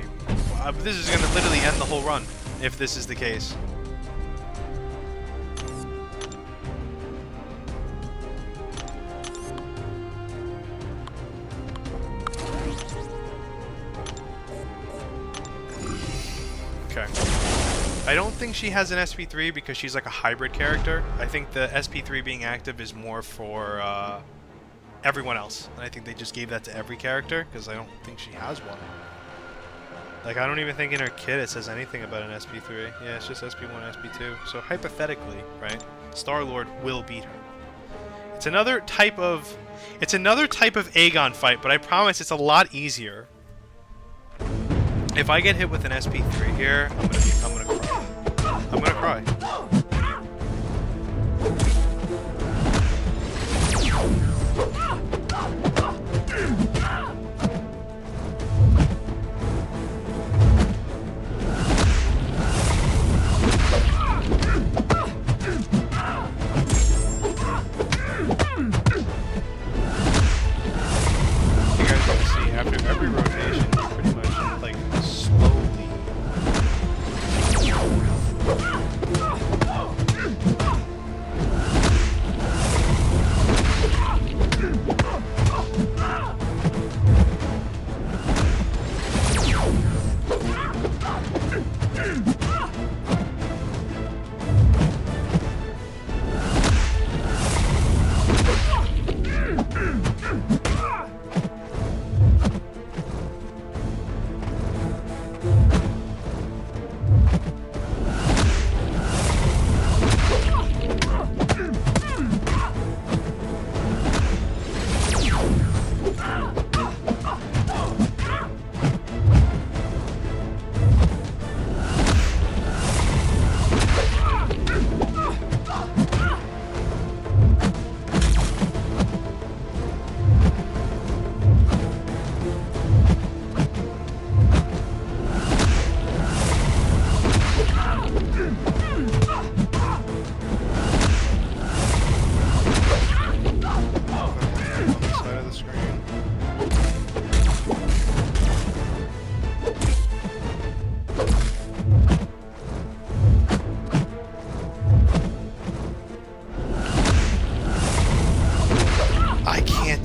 this is going to literally end the whole run, if this is the case. Okay. I don't think she has an SP3 because she's like a hybrid character. I think the SP3 being active is more for everyone else. And I think they just gave that to every character because I don't think she has one. Like, I don't even think in her kit it says anything about an SP3. Yeah, it's just SP1, SP2. So hypothetically, right, Star-Lord will beat her. It's another type of Aegon fight, but I promise it's a lot easier. If I get hit with an SP3 here, I'm gonna cry. I'm gonna cry. You guys can see after every rotation, you pretty much like slowly.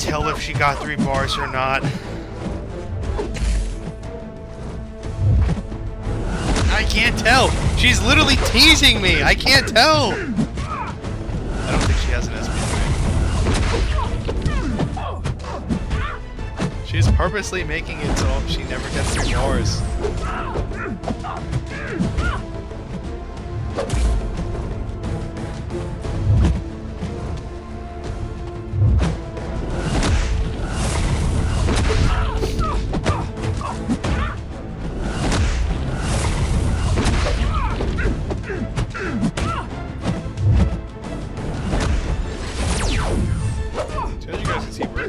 tell if she got 3 bars or not. I can't tell. She's literally teasing me. I can't tell. I don't think she has an SP3. She's purposely making it so she never gets 3 bars.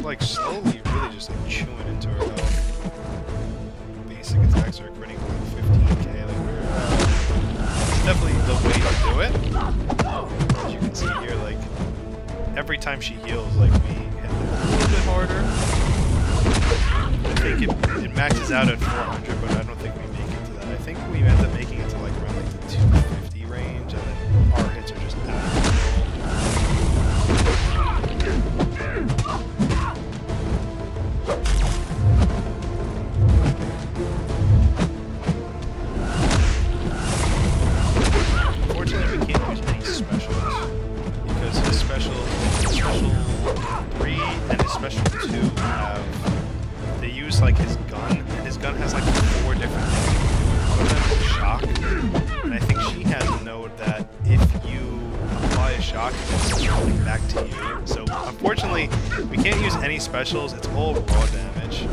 Like slowly, really just like chewing into her health. Basic attacks are critting like 15k. Like it's definitely the way to do it. As you can see here, like every time she heals, like we hit a little bit harder. I think it maxes out at 400, but I don't think we make it to that. I think we end up making it to like around like the 250 range, and then our hits are just out of control. Unfortunately, we can't use any specials because his special 3 and his special 2 have, they use like his gun, and his gun has like 4 different things. One of them is a shock, and I think she has a note that if you apply a shock, it's coming back to you. So unfortunately, we can't use any specials. It's all raw damage.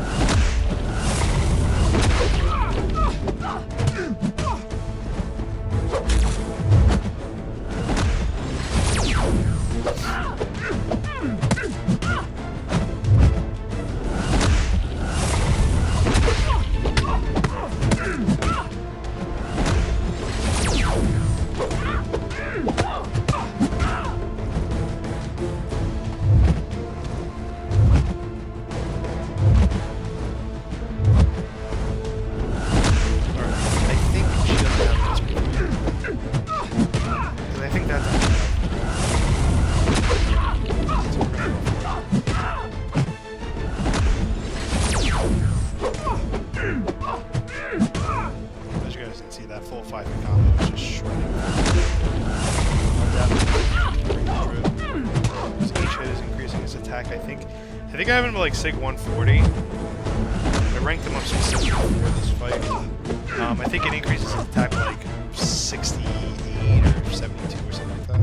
I think I have him to like SIG 140. I ranked him up specifically for this fight. I think it increases his attack by like 68 or 72 or something like that.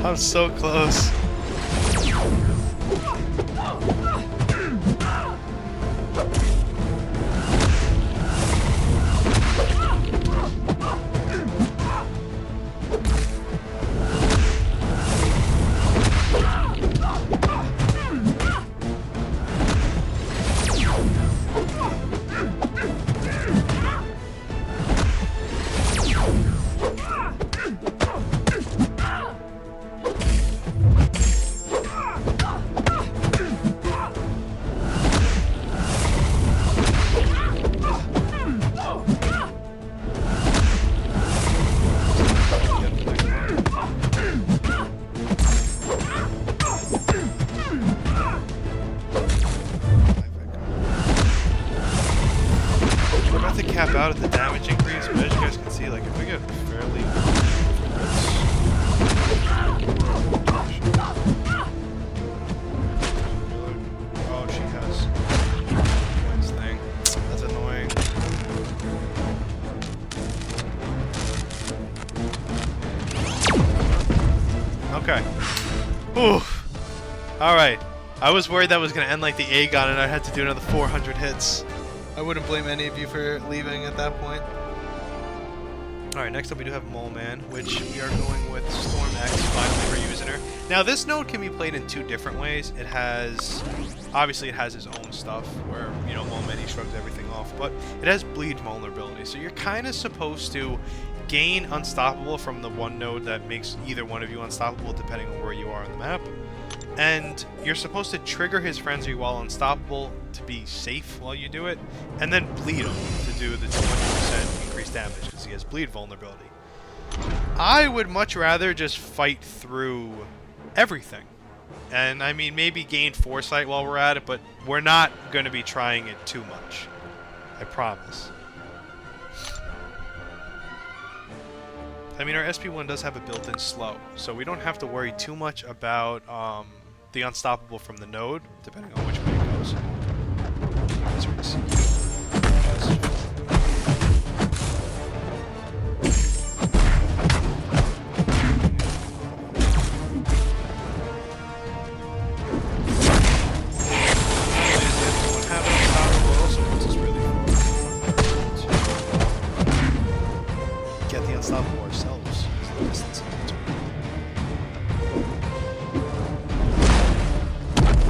I'm so close. Cap out at the damage increase, but as you guys can see, like if we get fairly oh, she has twins thing. That's annoying. Okay. Oof. Alright. I was worried that was gonna end like the Aegon and I had to do another 400 hits. I wouldn't blame any of you for leaving at that point. Alright, next up we do have Mole Man, which we are going with Storm X, finally we're using her. Now this node can be played in two different ways. It has, obviously it has its own stuff, where, you know, Mole Man, he shrugs everything off, but it has bleed vulnerability, so you're kind of supposed to gain Unstoppable from the one node that makes either one of you unstoppable, depending on where you are on the map. And you're supposed to trigger his frenzy while unstoppable to be safe while you do it, and then bleed him to do the 200% increased damage because he has bleed vulnerability. I would much rather just fight through everything. And I mean, maybe gain foresight while we're at it, but we're not going to be trying it too much. I promise. I mean, our SP1 does have a built-in slow, so we don't have to worry too much about the unstoppable from the node, depending on which way it goes. Get the unstoppable ourselves is the distance in between.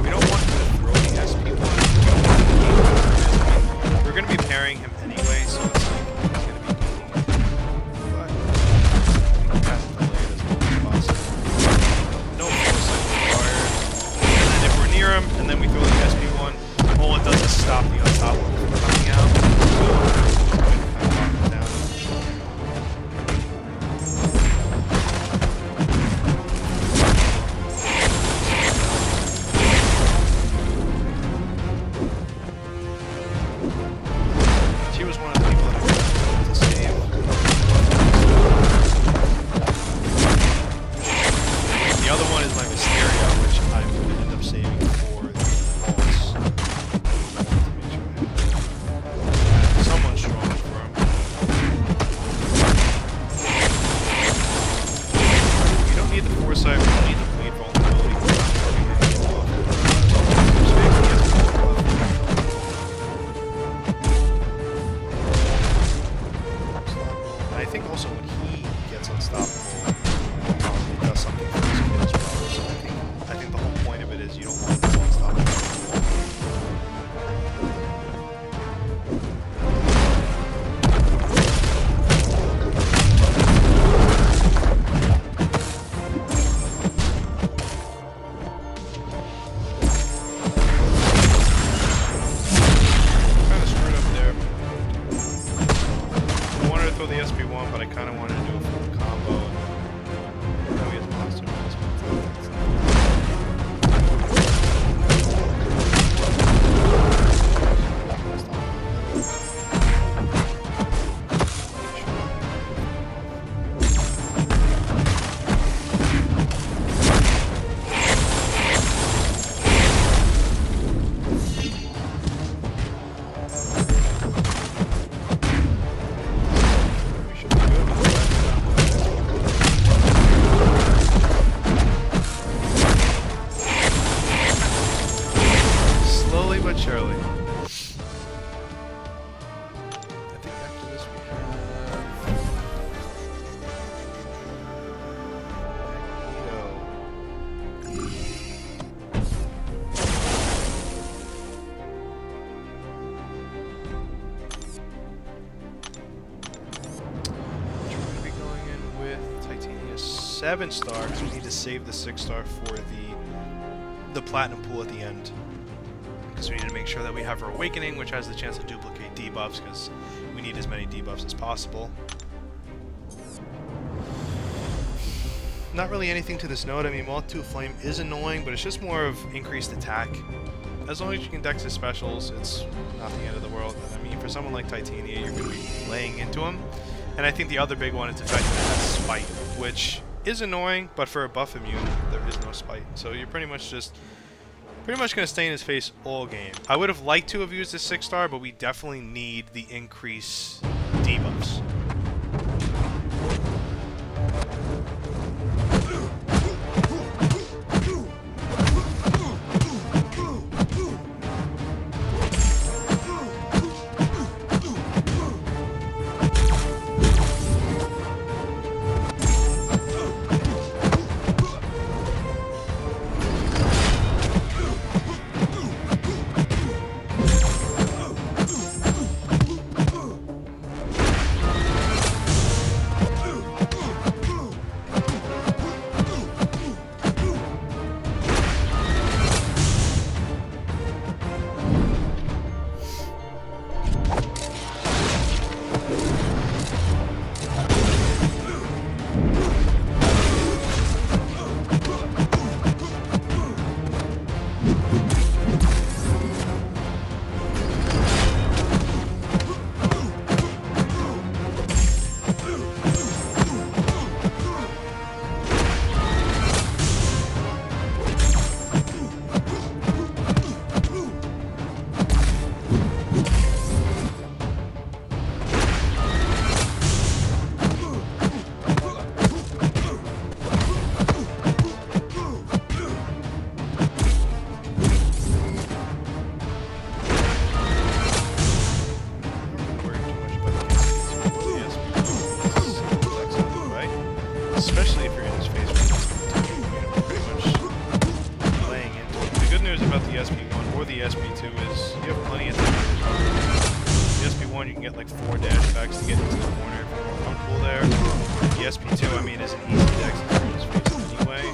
We don't want to throw the SP1. We're going to be pairing him anyway, so it's like he's going to be doing it. But we can cast it delayed as well as possible. No foresight required. And then if we're near him and then we throw the SP1, all it does is stop the unstoppable from coming out. So it's going to kind of lock him down. She was one of the people that I wanted to save. The other one is my Mysterio, which I would end up saving for the boss. Someone strong for him. We don't need the foresight, we don't need the bleed vulnerability. I think also when he gets unstoppable, it does something for his kid as well. So I think the whole point of it is you don't want him to unstoppable. Kind of screwed up there. I wanted to throw the SP1, but I kind of wanted to do a full combo. 7-star because we need to save the 6-star for the platinum pool at the end. Because we need to make sure that we have our awakening, which has the chance to duplicate debuffs, because we need as many debuffs as possible. Not really anything to this node. I mean, Moth 2 Flame is annoying, but it's just more of increased attack. As long as you can dex his specials, it's not the end of the world. I mean, for someone like Titania, you're going to be laying into him. And I think the other big one is the fact that it has Spite, which is annoying, but for a buff immune, there is no Spite. So you're pretty much going to stay in his face all game. I would have liked to have used the 6-star, but we definitely need the increase debuffs. Especially if you're in his face with you're pretty much laying into it. The good news about the SP1 or the SP2 is you have plenty of time to recover. The SP1 you can get like 4 dash backs to get into the corner if you're more comfortable there. The SP2, I mean, is an easy dex if you're in his face anyway.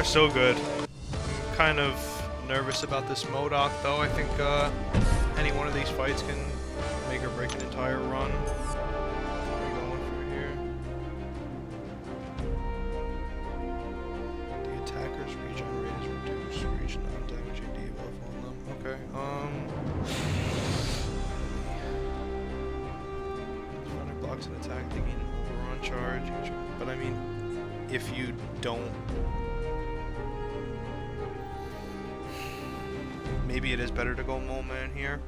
So good. I'm kind of nervous about this Modok though. I think any one of these fights can make or break an entire run. What are we going for here? The attacker's regen rate is reduced. Reach non-damaging debuff on them. Okay. Runner blocks an attack, they gain overrun charge. But I mean, if you don't. Maybe it is better to go Mole Man here.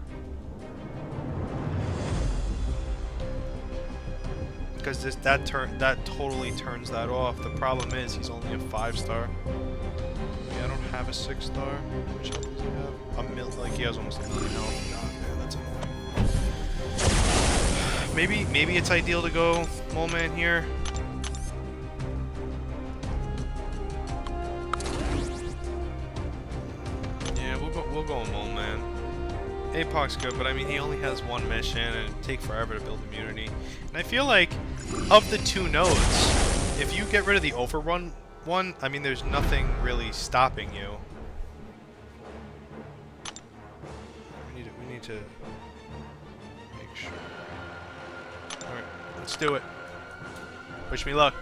Because that totally turns that off. The problem is he's only a 5-star. Yeah, I don't have a 6-star. How much health does he have? Like he has almost a million health. God, man, that's annoying. Maybe it's ideal to go Mole Man here. We'll go Mole Man. Hey, APOC's good, but I mean, he only has one mission, and it'd take forever to build immunity. And I feel like, of the two nodes, if you get rid of the overrun one, I mean, there's nothing really stopping you. We need to make sure. Alright, let's do it. Wish me luck.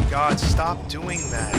God, stop doing that.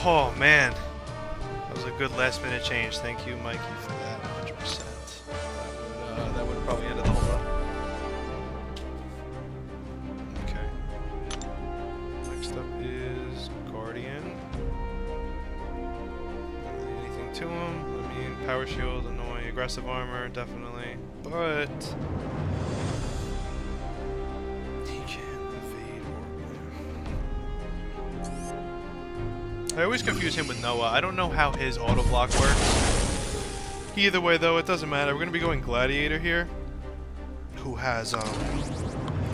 Oh man, that was a good last minute change. Thank you, Mikey, for that. 100%. That would probably ended the whole run. Okay. Next up is Guardian. Not really anything to him. I mean, power shield, annoying, aggressive armor, definitely, but he can't evade or. I always confuse him with Noah. I don't know how his auto block works. Either way, though, it doesn't matter. We're going to be going Gladiator here, who has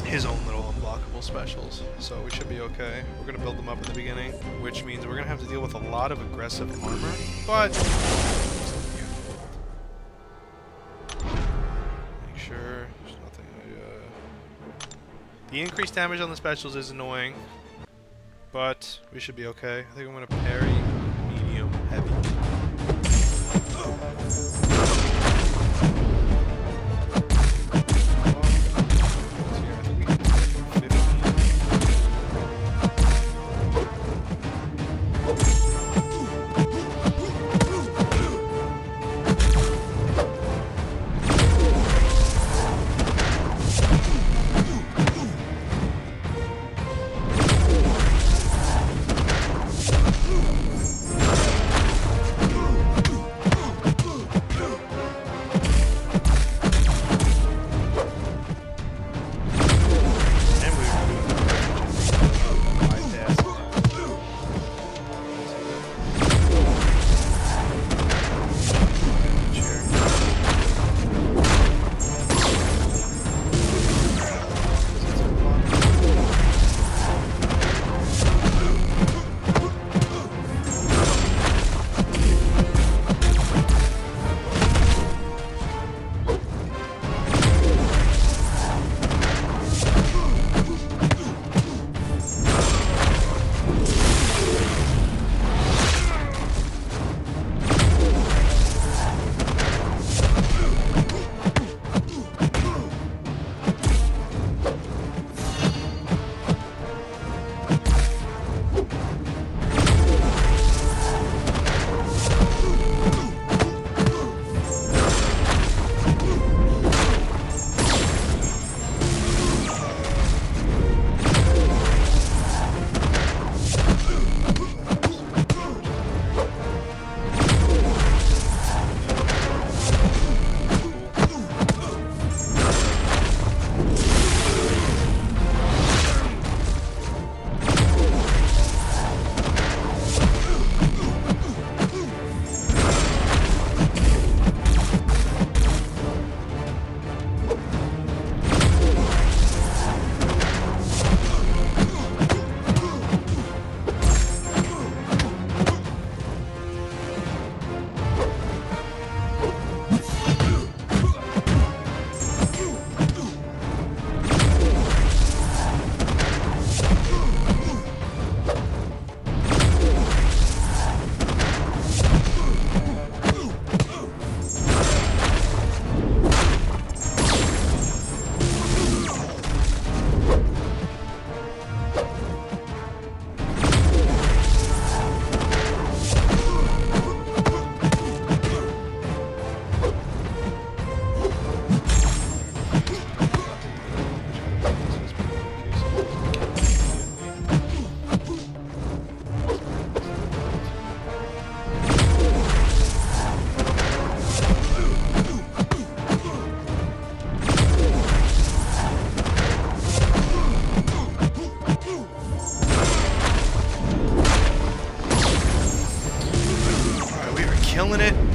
his own little unblockable specials, so we should be okay. We're going to build them up at the beginning, which means we're going to have to deal with a lot of aggressive armor, but make sure there's nothing. The increased damage on the specials is annoying, but we should be okay. I think I'm going to parry medium heavy.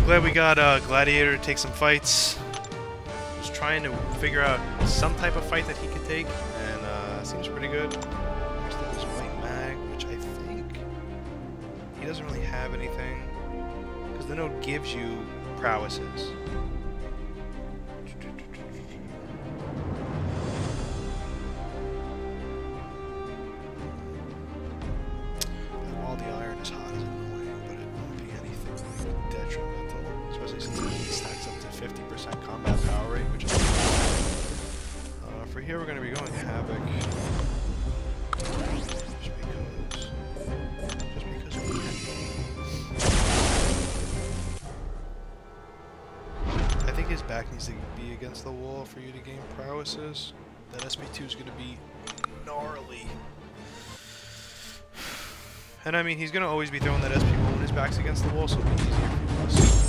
Glad we got Gladiator to take some fights. Just trying to figure out some type of fight that he could take, and seems pretty good. Next up is White Mag, which I think he doesn't really have anything, because the node gives you prowesses. While the iron is hot is annoying, but it won't be anything like detrimental, especially since it stacks up to 50% combat power rate, which is for here we're going to be going Havoc. Just because we can. needs to be against the wall for you to gain prowesses. That SP2 is going to be gnarly. And I mean, he's going to always be throwing that SP1 when his back's against the wall, so it'll be easier for us.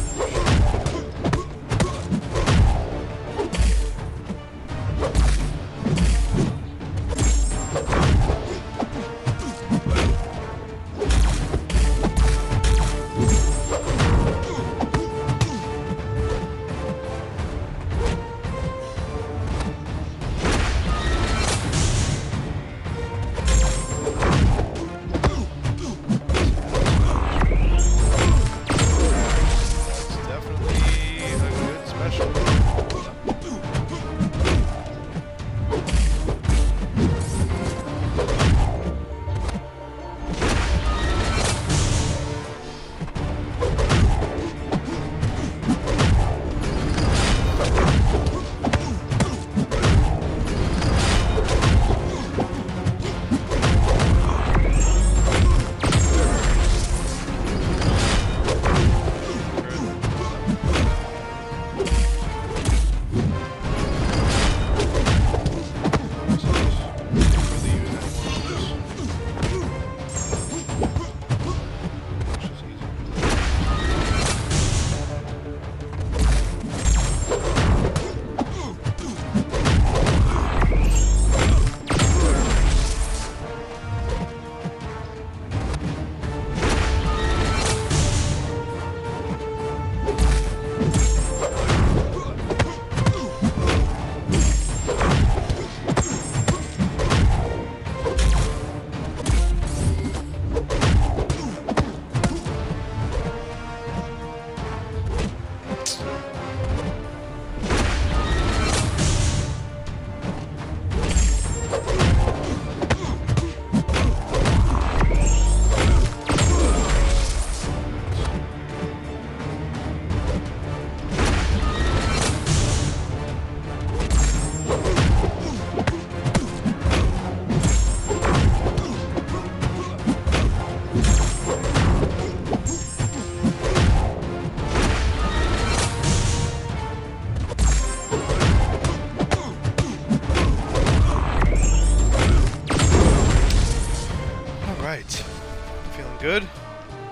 Good?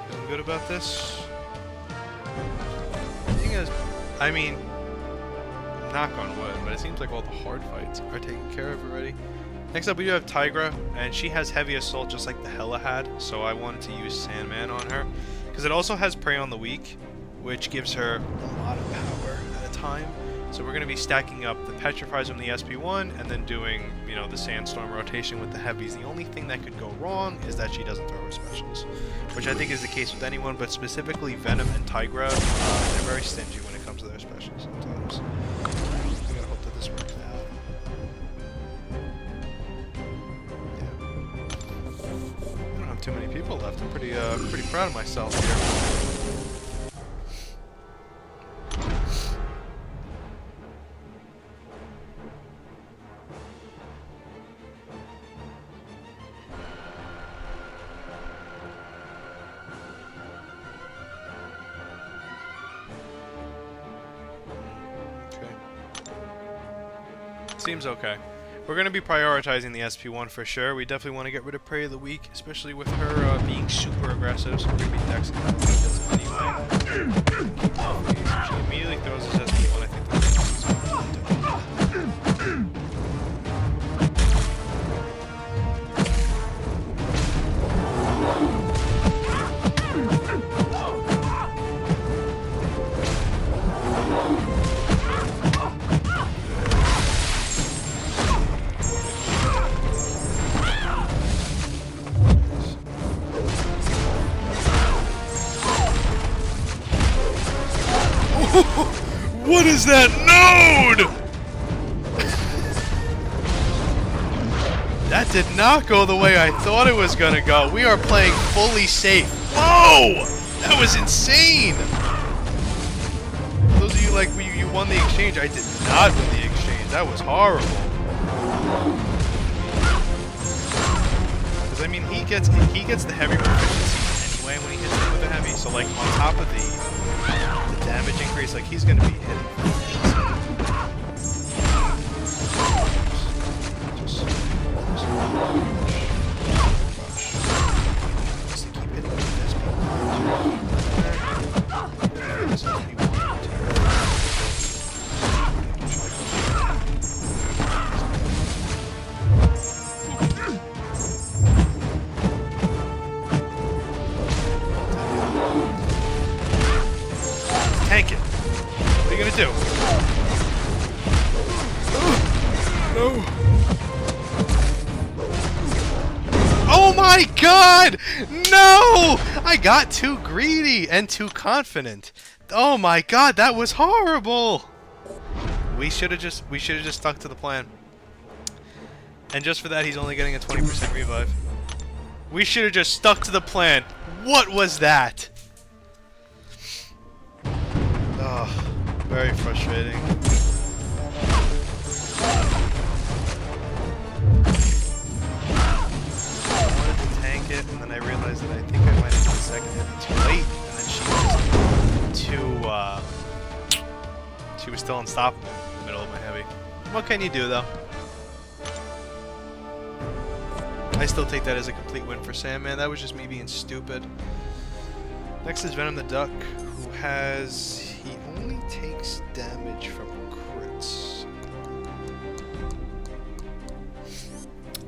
Feeling good about this? Thing is, I mean, knock on wood, but it seems like all the hard fights are taken care of already. Next up we do have Tigra, and she has heavy assault just like the Hela had, so I wanted to use Sandman on her. Because it also has Prey on the Weak, which gives her a lot of power at a time. So we're going to be stacking up the Petrifies from the SP1, and then doing, you know, the Sandstorm rotation with the heavies. The only thing that could go wrong is that she doesn't throw her specials, which I think is the case with anyone, but specifically Venom and Tigra, they're very stingy when it comes to their specials sometimes. We gotta hope that this works out. Yeah. I don't have too many people left. I'm pretty proud of myself here. Seems okay. We're going to be prioritizing the SP1 for sure. We definitely want to get rid of Prey of the Weak, especially with her being super aggressive, so we're going to be dexing her anyway. She immediately throws his SP1, I think What is that node? That did not go the way I thought it was gonna go. We are playing fully safe. Whoa! That was insane! For those of you like you won the exchange, I did not win the exchange. That was horrible. Because I mean he gets the heavy proficiency anyway when he hits it with the heavy. So like on top of the damage increase, like he's gonna be hitting. Just to keep hitting with this beam. This is what you want to do. Tank it. What are you gonna do? No. Oh my god! No! I got too greedy and too confident. Oh my god, that was horrible. We should have just stuck to the plan. And just for that, he's only getting a 20% revive. We should have just stuck to the plan. What was that? Oh, very frustrating. I wanted to tank it, and then I realized that I think I might have done the second hit too late, and then she was still unstoppable in the middle of my heavy. What can you do, though? I still take that as a complete win for Sandman. That was just me being stupid. Next is Venom the Duck, who has... he only takes damage from crits.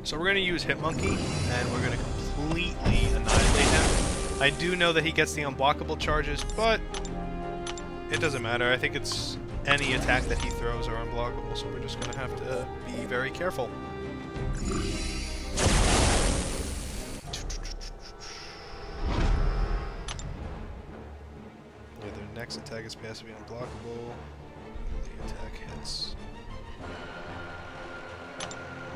So we're going to use Hitmonkey, and we're going to completely annihilate him. I do know that he gets the unblockable charges, but it doesn't matter. I think it's any attack that he throws are unblockable, so we're just going to have to be very careful. Their next attack is passively unblockable. The attack hits.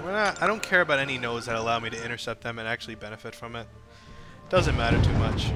I don't care about any nodes that allow me to intercept them and actually benefit from it. Doesn't matter too much.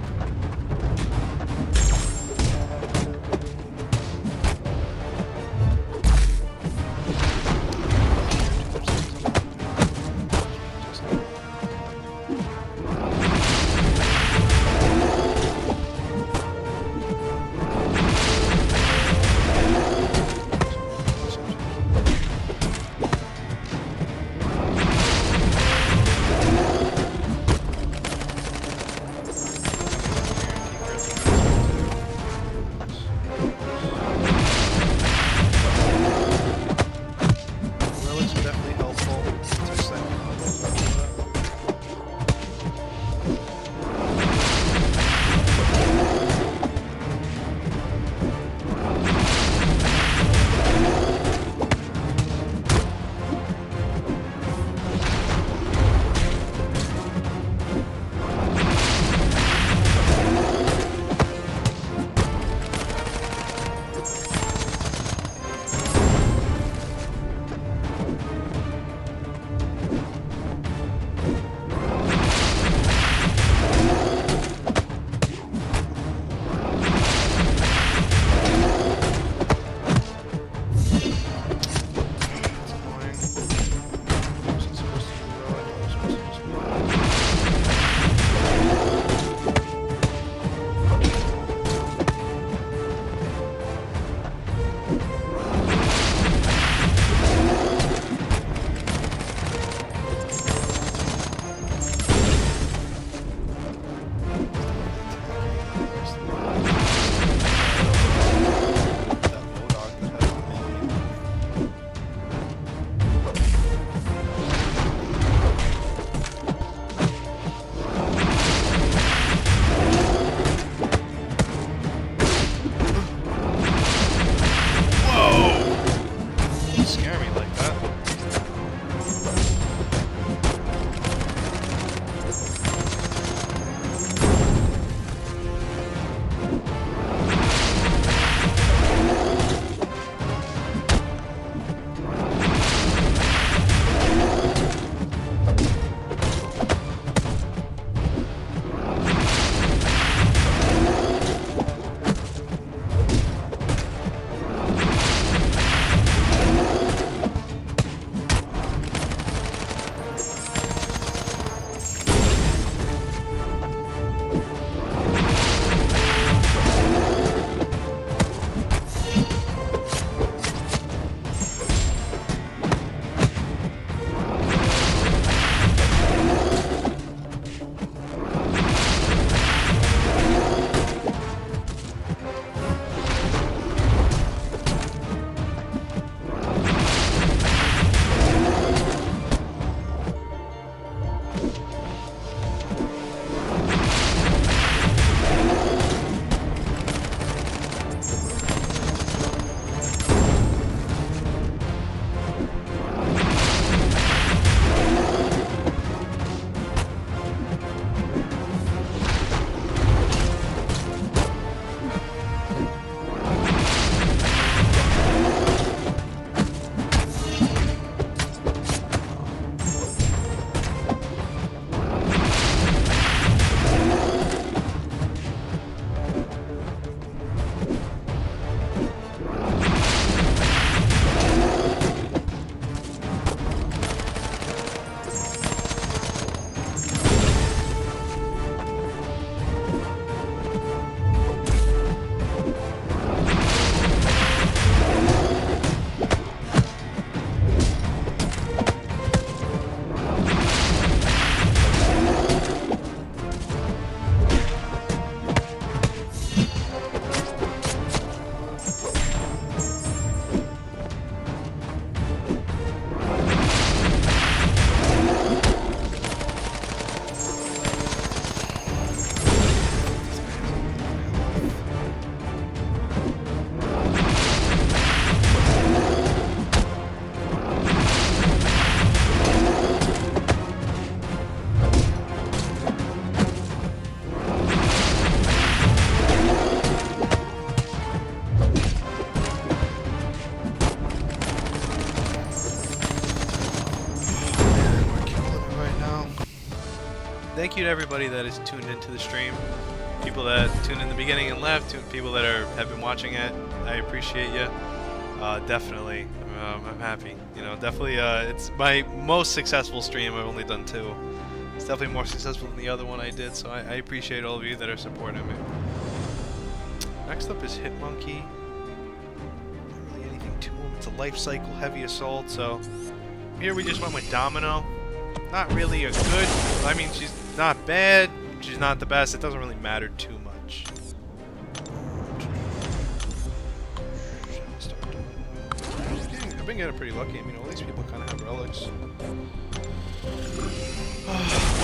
thank you to everybody that is tuned into the stream. People that tuned in the beginning and left, people that have been watching it. I appreciate you. Definitely, I'm happy. You know, definitely, it's my most successful stream. I've only done 2. It's definitely more successful than the other one I did, so I appreciate all of you that are supporting me. Next up is Hitmonkey. Not really anything to him. It's a life cycle heavy assault, so here we just went with Domino. Not really a good. I mean, she's not bad. She's not the best. It doesn't really matter too much. I've been getting pretty lucky. I mean, all these people kind of have relics.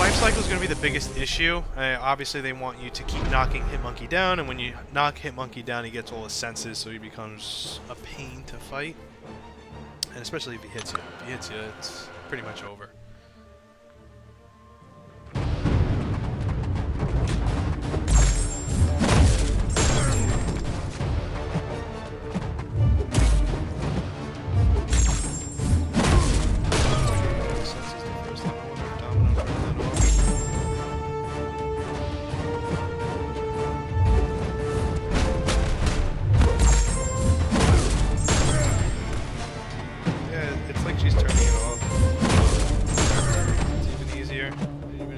Life cycle is going to be the biggest issue. Obviously, they want you to keep knocking Hitmonkey down, and when you knock Hitmonkey down, he gets all his senses, so he becomes a pain to fight. And especially if he hits you. If he hits you, it's pretty much over.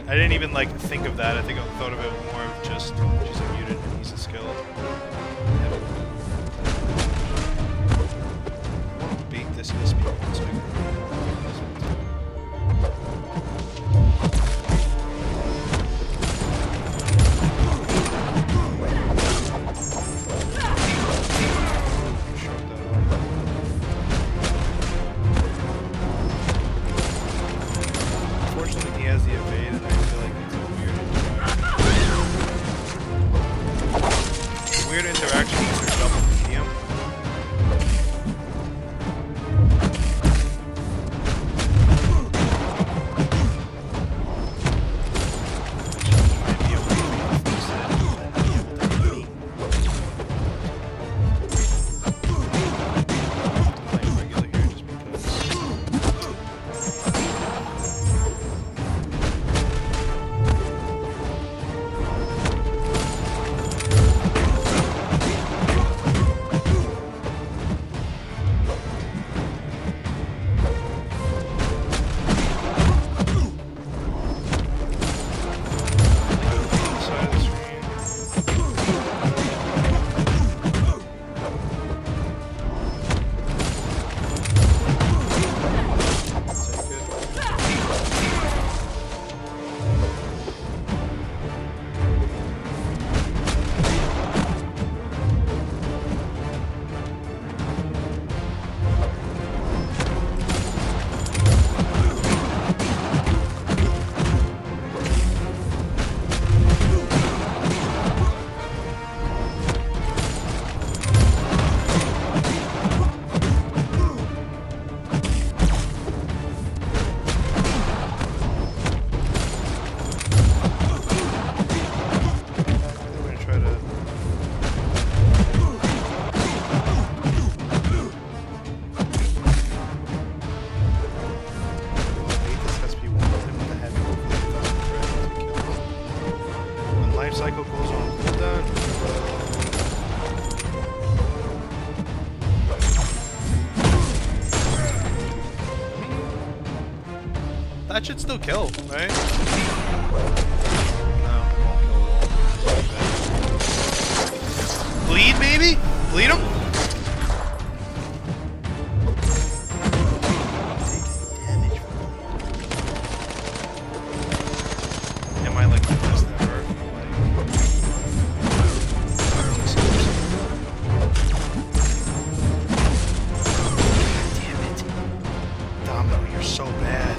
I didn't even like think of that. I think I thought of it more of just she's a mutant and he's a skill. Beat this SP so I can Unfortunately, he has the evade, and I feel like it's a weird interaction with her double medium. Cycle goes on cooldown. That should still kill, right? No, it won't kill. Bleed, maybe? Bleed him? Am I like the best ever? So bad.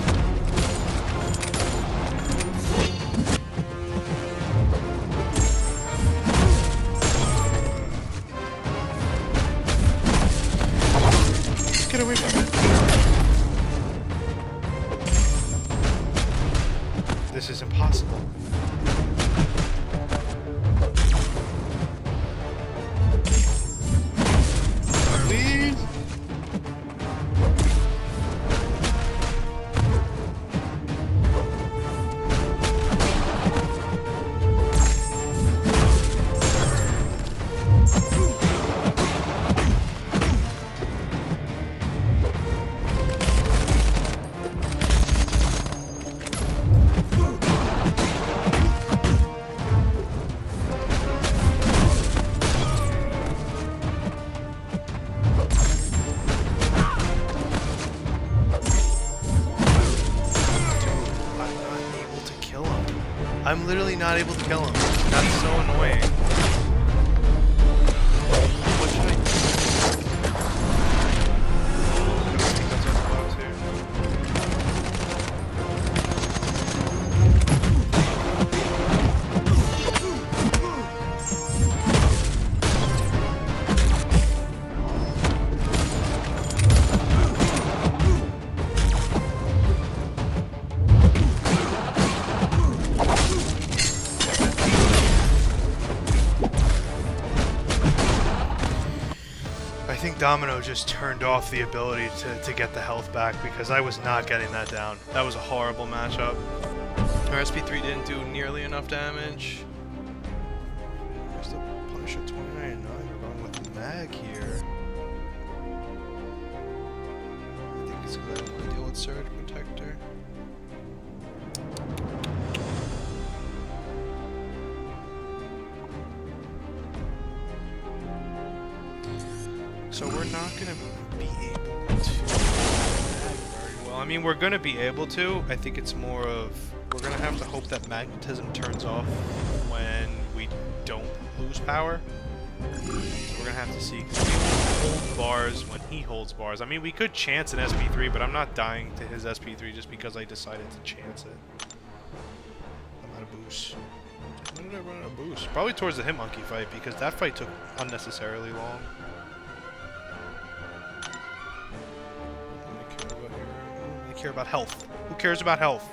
I'm literally not able to kill him. That's so annoying. What should I do? Can I take those box here? I think Domino just turned off the ability to get the health back because I was not getting that down. That was a horrible matchup. Our SP3 didn't do nearly enough damage. Where's the Punisher 29? We're going with the Mag here. I think it's because I don't want to deal with Surge Protector. So we're not going to be able to very well. I mean, we're going to be able to. I think it's more of we're going to have to hope that magnetism turns off when we don't lose power. So we're going to have to see. Cause we hold bars when he holds bars. I mean, we could chance an SP3, but I'm not dying to his SP3 just because I decided to chance it. I'm out of boost. When did I run out of boost? Probably towards the Hitmonkey fight because that fight took unnecessarily long. I care about health. Who cares about health?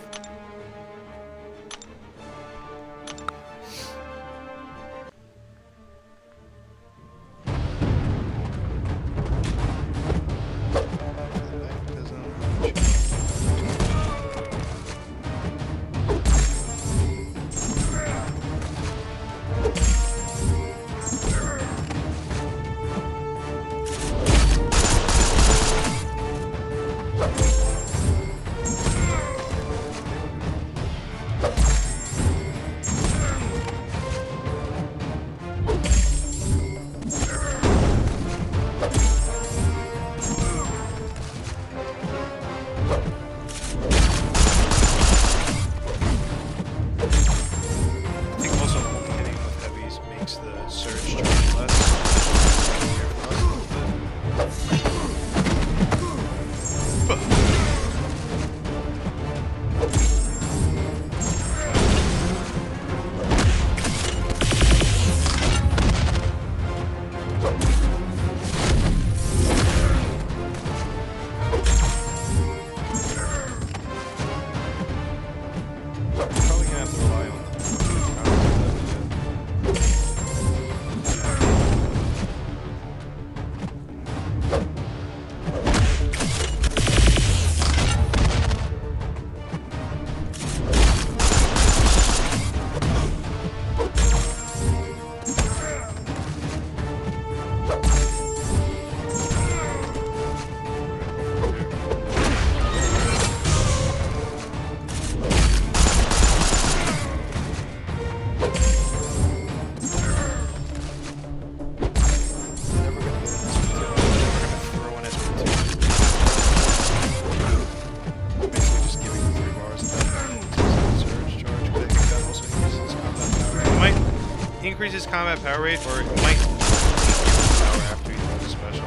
Increases combat power rate, or it might increase power after you throw the special.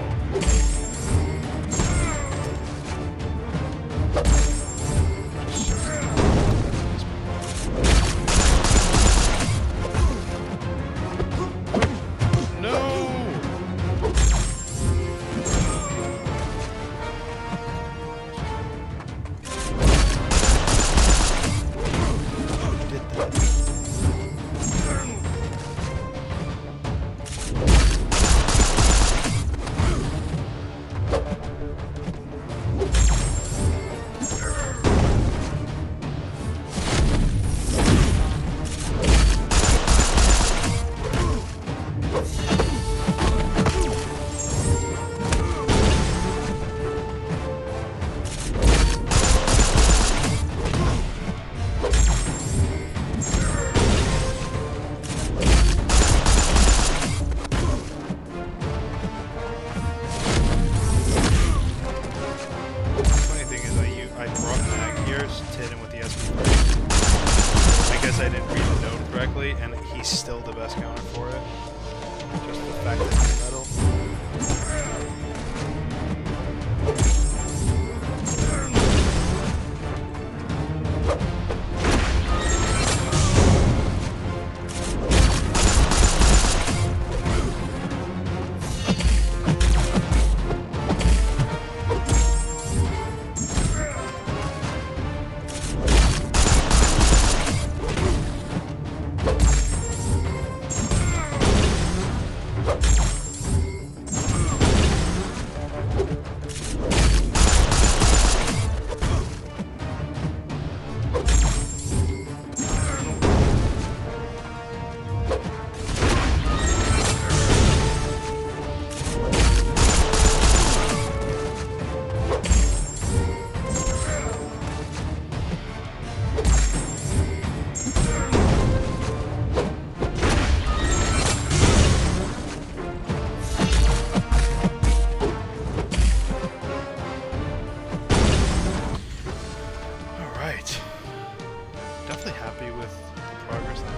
he's still the best counter for it. Just the fact that he's metal. Definitely happy with the progress that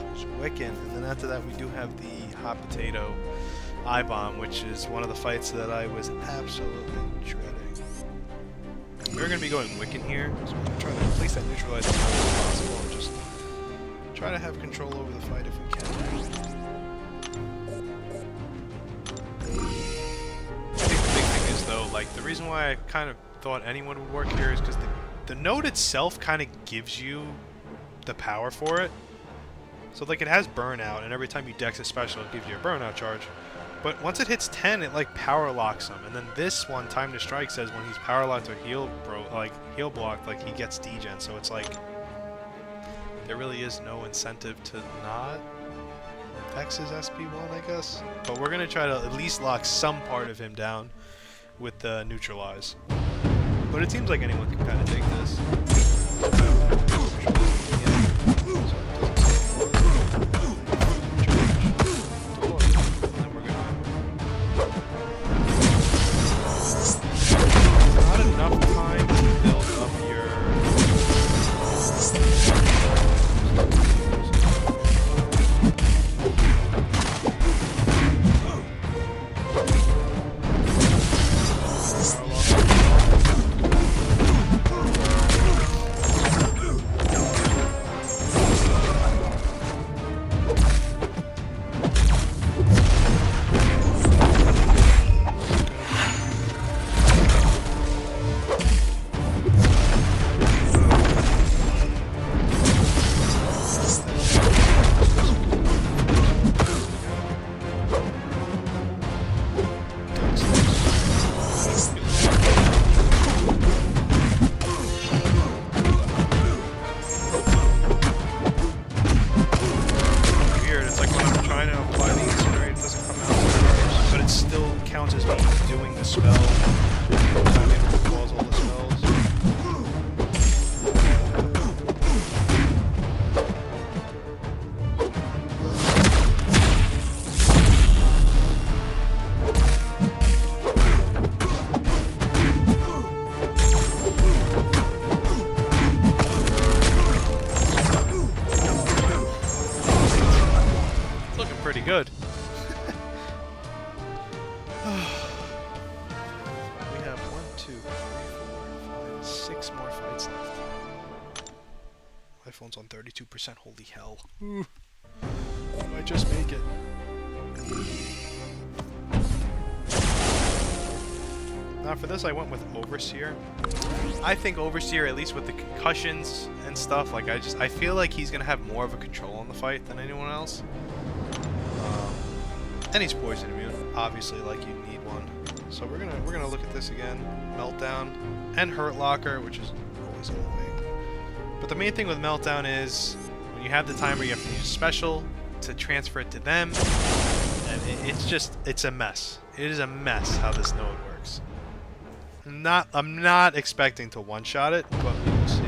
which is Wiccan, and then after that we do have the Hot Potato I-Bomb, which is one of the fights that I was absolutely dreading. We're going to be going Wiccan here, so we're going to try to place that neutralize as much as possible and just try to have control over the fight if we can. Though, like, the reason why I kind of thought anyone would work here is because the node itself kind of gives you the power for it. So, like, it has burnout, and every time you dex a special, it gives you a burnout charge. But once it hits 10, it, like, power locks him. And then this one, Time to Strike, says when he's power locked or heal blocked, like, he gets degen. So it's like, there really is no incentive to not dex his SP1, I guess. But we're going to try to at least lock some part of him down with the neutralize. But it seems like anyone can kind of take this. Not enough time to build up your... Pretty good. We have 1, 2, 3, 4, 5, 6 more fights left. My phone's on 32%. Holy hell. Ooh. I might just make it. Now for this I went with Overseer. I think Overseer, at least with the concussions and stuff, like I feel like he's gonna have more of a control on the fight than anyone else. And he's poison immune, obviously, like you need one. So we're gonna look at this again. Meltdown and Hurt Locker, which is always annoying. But the main thing with Meltdown is when you have the timer, you have to use special to transfer it to them, and it's a mess. It is a mess how this node works. I'm not expecting to one-shot it, but we will see.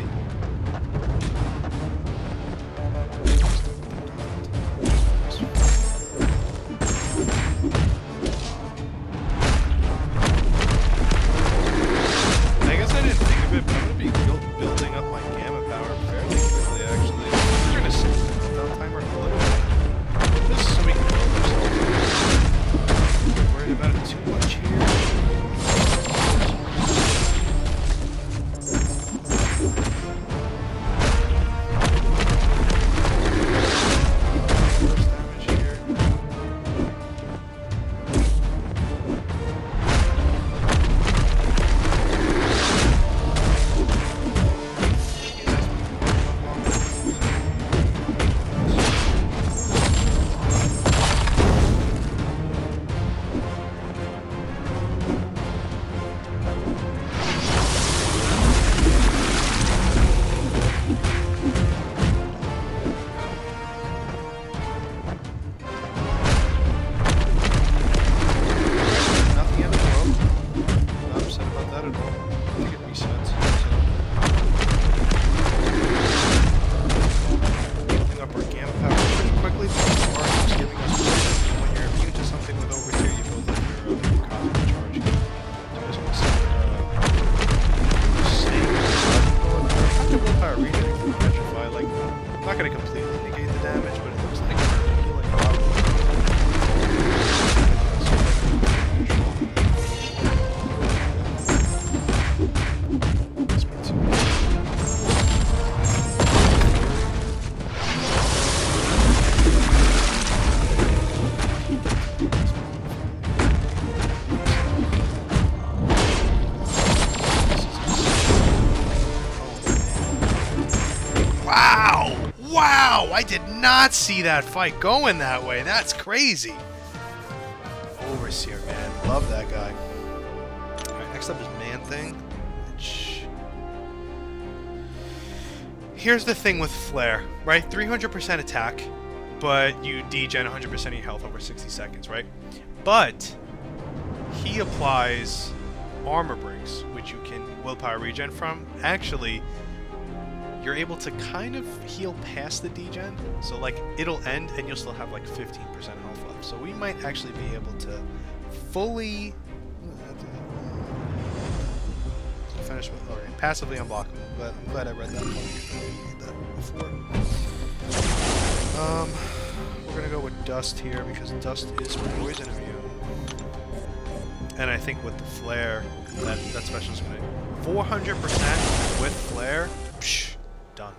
I guess I didn't think of it, but I'm going to be building regen can petrify. Like, I'm not gonna completely negate the damage, but it looks like it's healing a lot. Wow! Wow! I did not see that fight going that way. That's crazy. Overseer, man. Love that guy. Alright, next up is Man-Thing. Which... Here's the thing with Flare, right? 300% attack, but you degen 100% of your health over 60 seconds, right? But he applies armor breaks, which you can willpower regen from. Actually, you're able to kind of heal past the degen, so like it'll end and you'll still have like 15% health left. So we might actually be able to fully finish with passively unblockable. But I'm glad I read that before. We're gonna go with Dust here because Dust is poison immune, and I think with the Flare, that special is gonna 400% with Flare. Psh, done.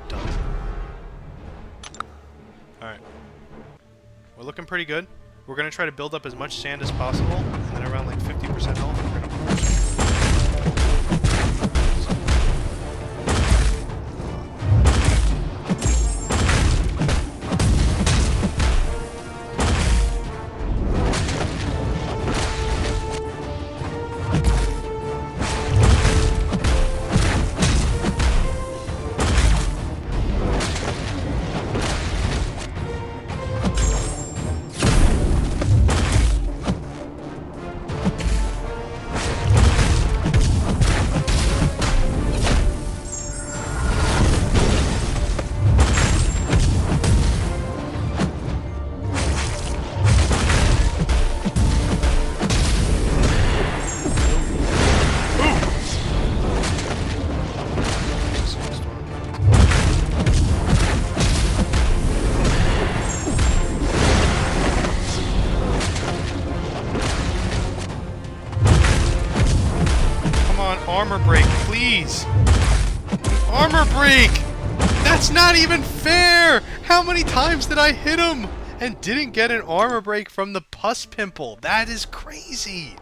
Done. Alright. We're looking pretty good. We're going to try to build up as much sand as possible, and then around like 50% health, we're going to push. Armor break, please! Armor break! That's not even fair! How many times did I hit him and didn't get an armor break from the pus pimple? That is crazy!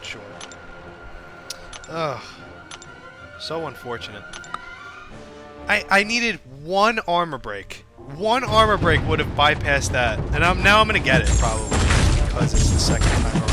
Sure. Ugh. So unfortunate. I needed one armor break. One armor break would have bypassed that, and now I'm gonna get it probably just because it's the second time around.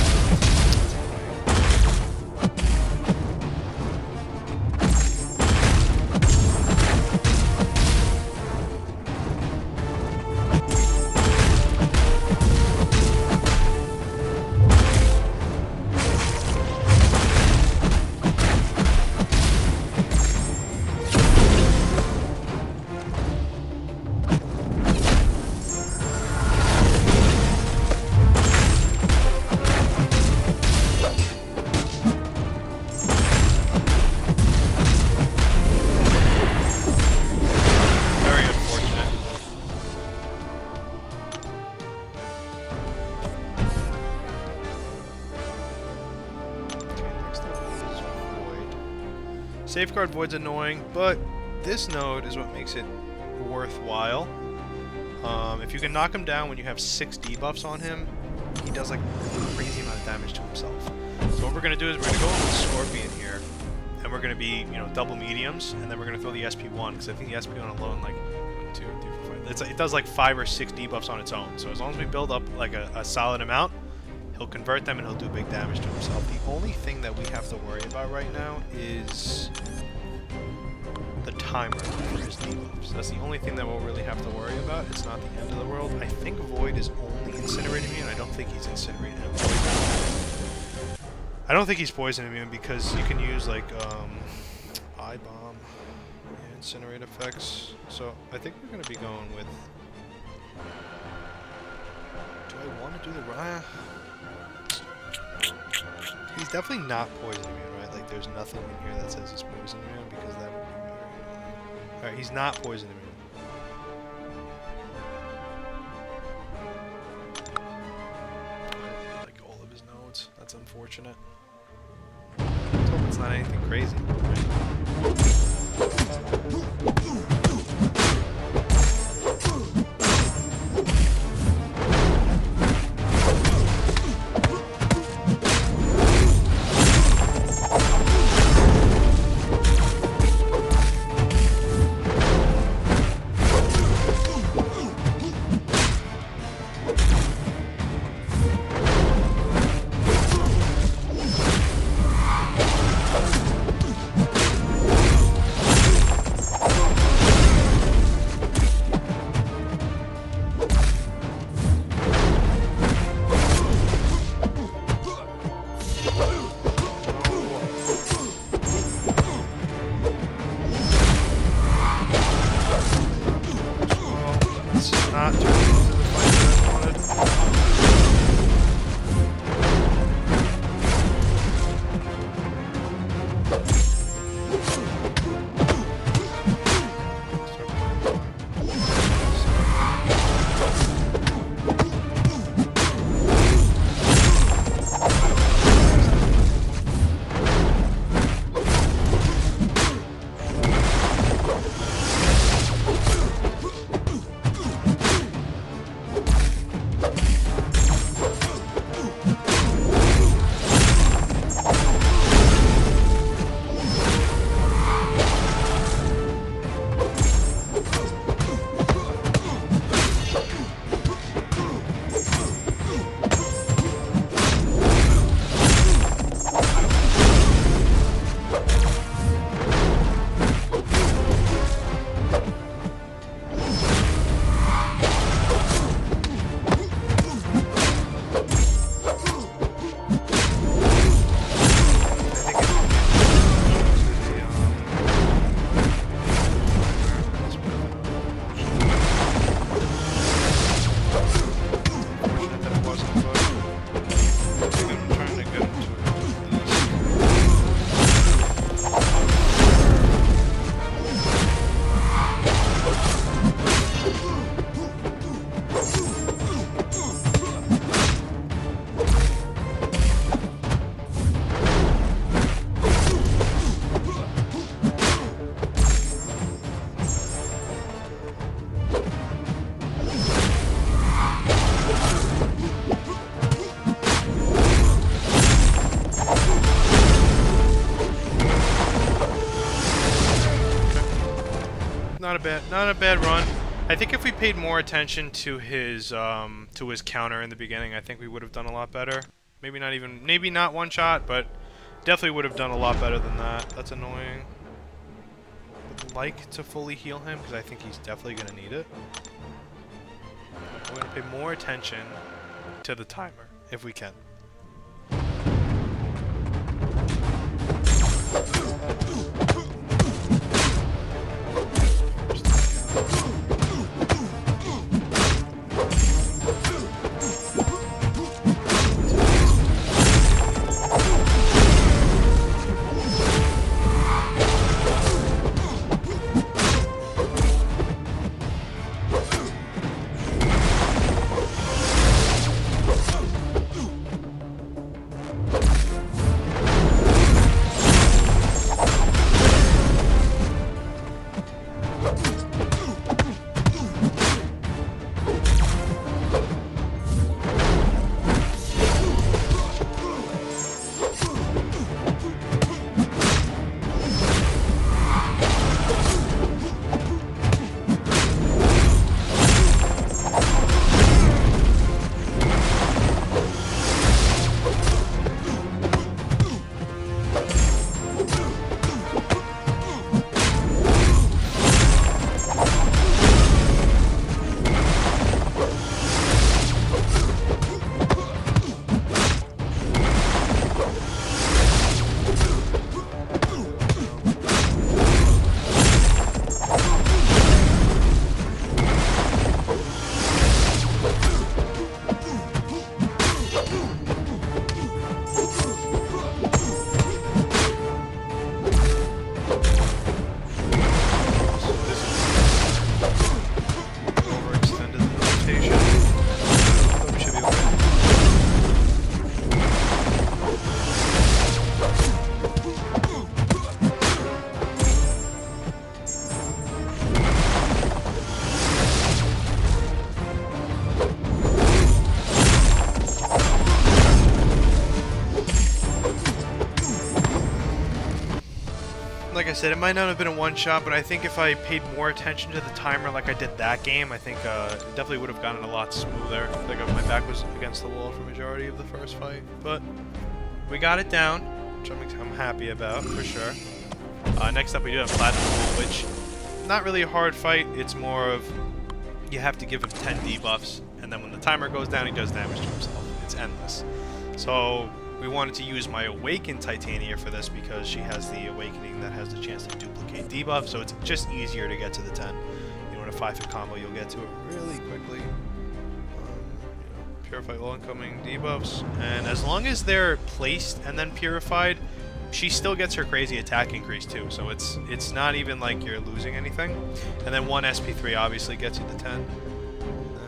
Safeguard Void's annoying, but this node is what makes it worthwhile. If you can knock him down when you have 6 debuffs on him, he does like a crazy amount of damage to himself. So what we're going to do is we're going to go with Scorpion here, and we're going to be, you know, double mediums, and then we're going to throw the SP1, because I think the SP1 alone, like, 1, 2, 3, 4, 5, it does like 5 or 6 debuffs on its own. So as long as we build up like a solid amount, he'll convert them and he'll do big damage to himself. The only thing that we have to worry about right now is the timer for his debuffs. That's the only thing that we'll really have to worry about. It's not the end of the world. I think Void is only Incinerate immune. I don't think he's Incinerate and Poison. I don't think he's Poison immune because you can use like Eye Bomb and Incinerate effects. So I think we're going to be going with... Do I want to do the He's definitely not poison immune, right? Like, there's nothing in here that says he's poison immune because that would be very annoying. Alright, he's not poison immune. Like all of his nodes. That's unfortunate. Let's hope it's not anything crazy, right? Not turning into the fight that I wanted. Not a bad run. I think if we paid more attention to his counter in the beginning, I think we would have done a lot better. Maybe not one shot, but definitely would have done a lot better than that. That's annoying. Would like to fully heal him because I think he's definitely gonna need it. We're gonna pay more attention to the timer if we can. said, it might not have been a one-shot, but I think if I paid more attention to the timer like I did that game, I think it definitely would have gotten a lot smoother. I think my back was against the wall for the majority of the first fight, but we got it down, which I'm happy about, for sure. Next up, we do have Platinum Pool, which, not really a hard fight. It's more of, you have to give him 10 debuffs, and then when the timer goes down, he does damage to himself. It's endless. So we wanted to use my Awakened Titania for this because she has the Awakening that has the chance to duplicate debuff, so it's just easier to get to the 10. You know, in a 5-hit combo, you'll get to it really quickly. Purify all incoming debuffs, and as long as they're placed and then purified, she still gets her crazy attack increase too, so it's not even like you're losing anything. And then 1 SP3 obviously gets you the 10.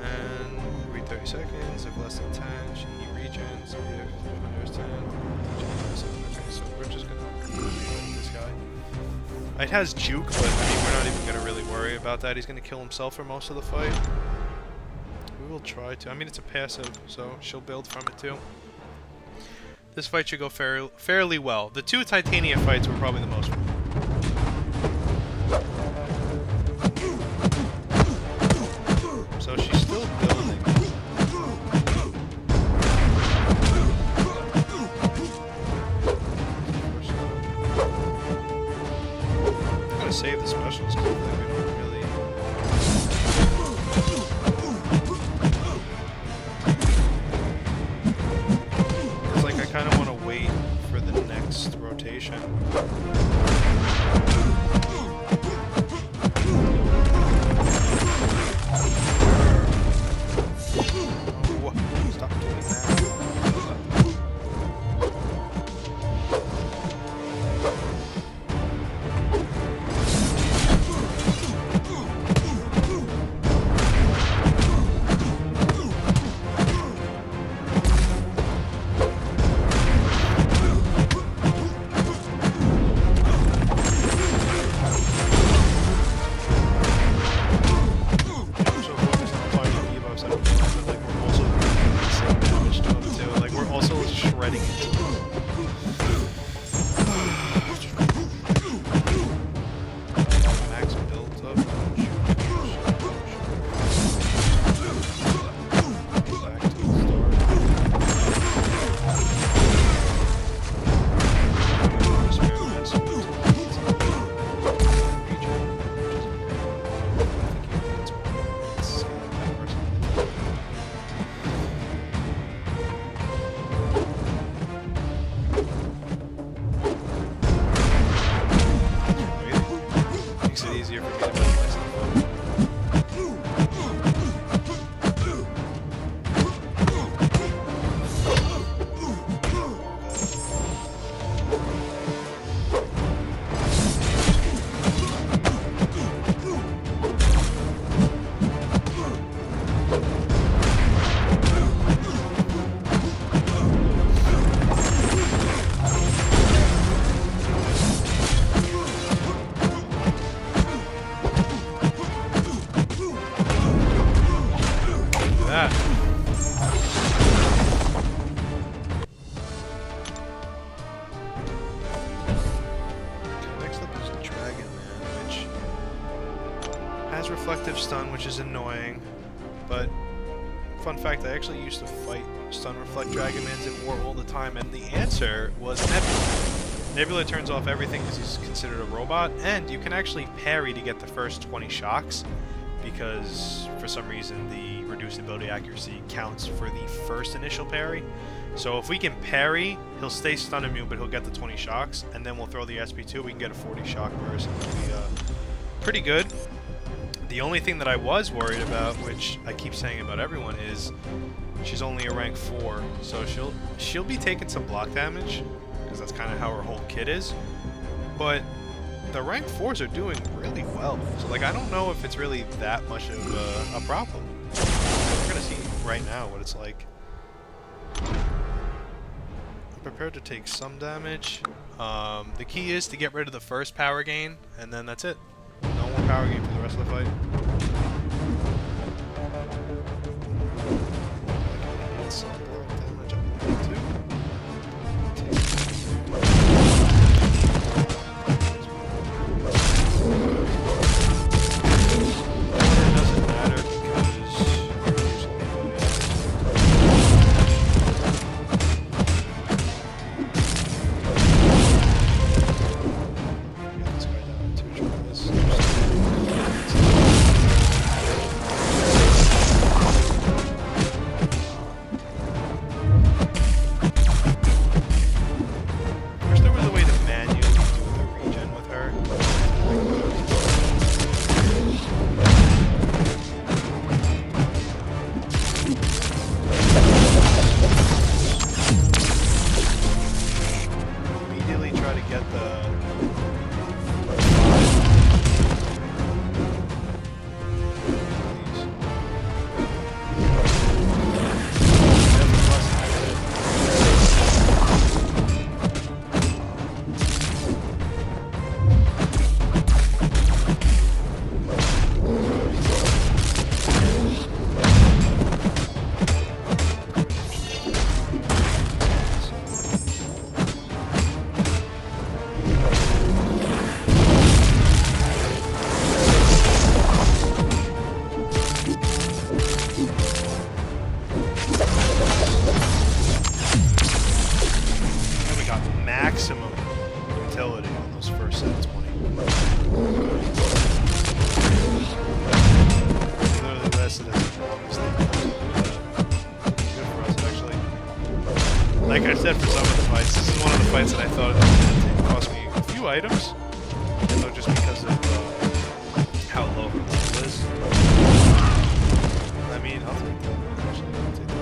And every 30 seconds, if less than 10, she regens. If there's 10, so we're just gonna fight this guy. It has juke, but I mean, we're not even gonna really worry about that. He's gonna kill himself for most of the fight. We will try to. I mean, it's a passive, so she'll build from it too. This fight should go fairly well. The 2 Titania fights were probably the most fun. So she's still building. I'm gonna save the specials because we don't really... I kind of want to wait for the next rotation. Oh, stop doing that. Reflective stun, which is annoying, but fun fact, I actually used to fight stun reflect Dragonmans in war all the time, and the answer was Nebula. Nebula turns off everything because he's considered a robot, and you can actually parry to get the first 20 shocks, because for some reason the reduced ability accuracy counts for the first initial parry. So if we can parry, he'll stay stun immune, but he'll get the 20 shocks, and then we'll throw the SP2, we can get a 40 shock burst. It'll be pretty good. The only thing that I was worried about, which I keep saying about everyone, is she's only a rank 4, so she'll be taking some block damage, because that's kind of how her whole kit is. But the rank 4s are doing really well, so like I don't know if it's really that much of a problem. So we're gonna see right now what it's like. I'm prepared to take some damage. The key is to get rid of the first power gain, and then that's it. No more power gain for the rest of the fight. maximum utility on those first set of 20. Literally lasted as long as they could. Good for us, actually. Like I said, for some of the fights, this is one of the fights that I thought it cost me a few items. So just because of how low her level is. I mean, I'll take that. Actually, I'll take that.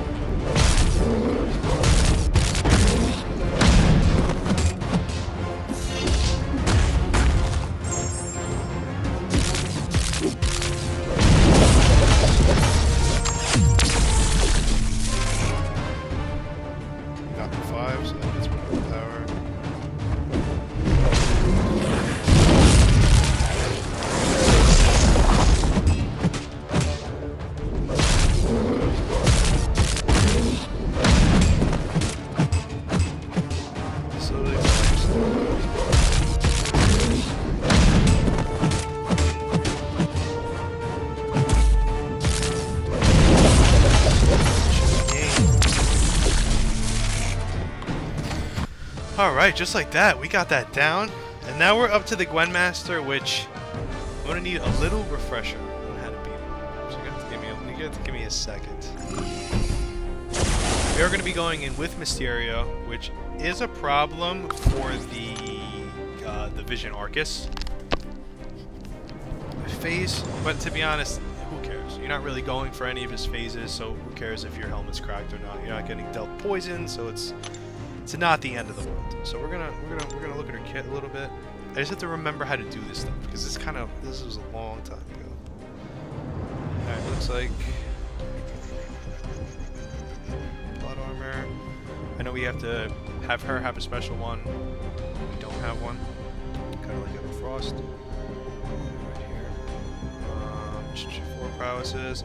Got the 5, so that gets rid of the power. Alright, just like that, we got that down. And now we're up to the Gwynmaster, which I'm going to need a little refresher on how to beat him. So you have to give me a second. We are going to be going in with Mysterio, which is a problem for the Vision Arcus phase. But to be honest, who cares? You're not really going for any of his phases, so who cares if your helmet's cracked or not? You're not getting dealt poison, so it's not the end of the world. So we're gonna look at her kit a little bit. I just have to remember how to do this stuff because this was a long time ago. Alright, looks like plot armor. I know we have to have her have a special one. We don't have one. Kinda like Ever Frost. Right here. 4 prowesses.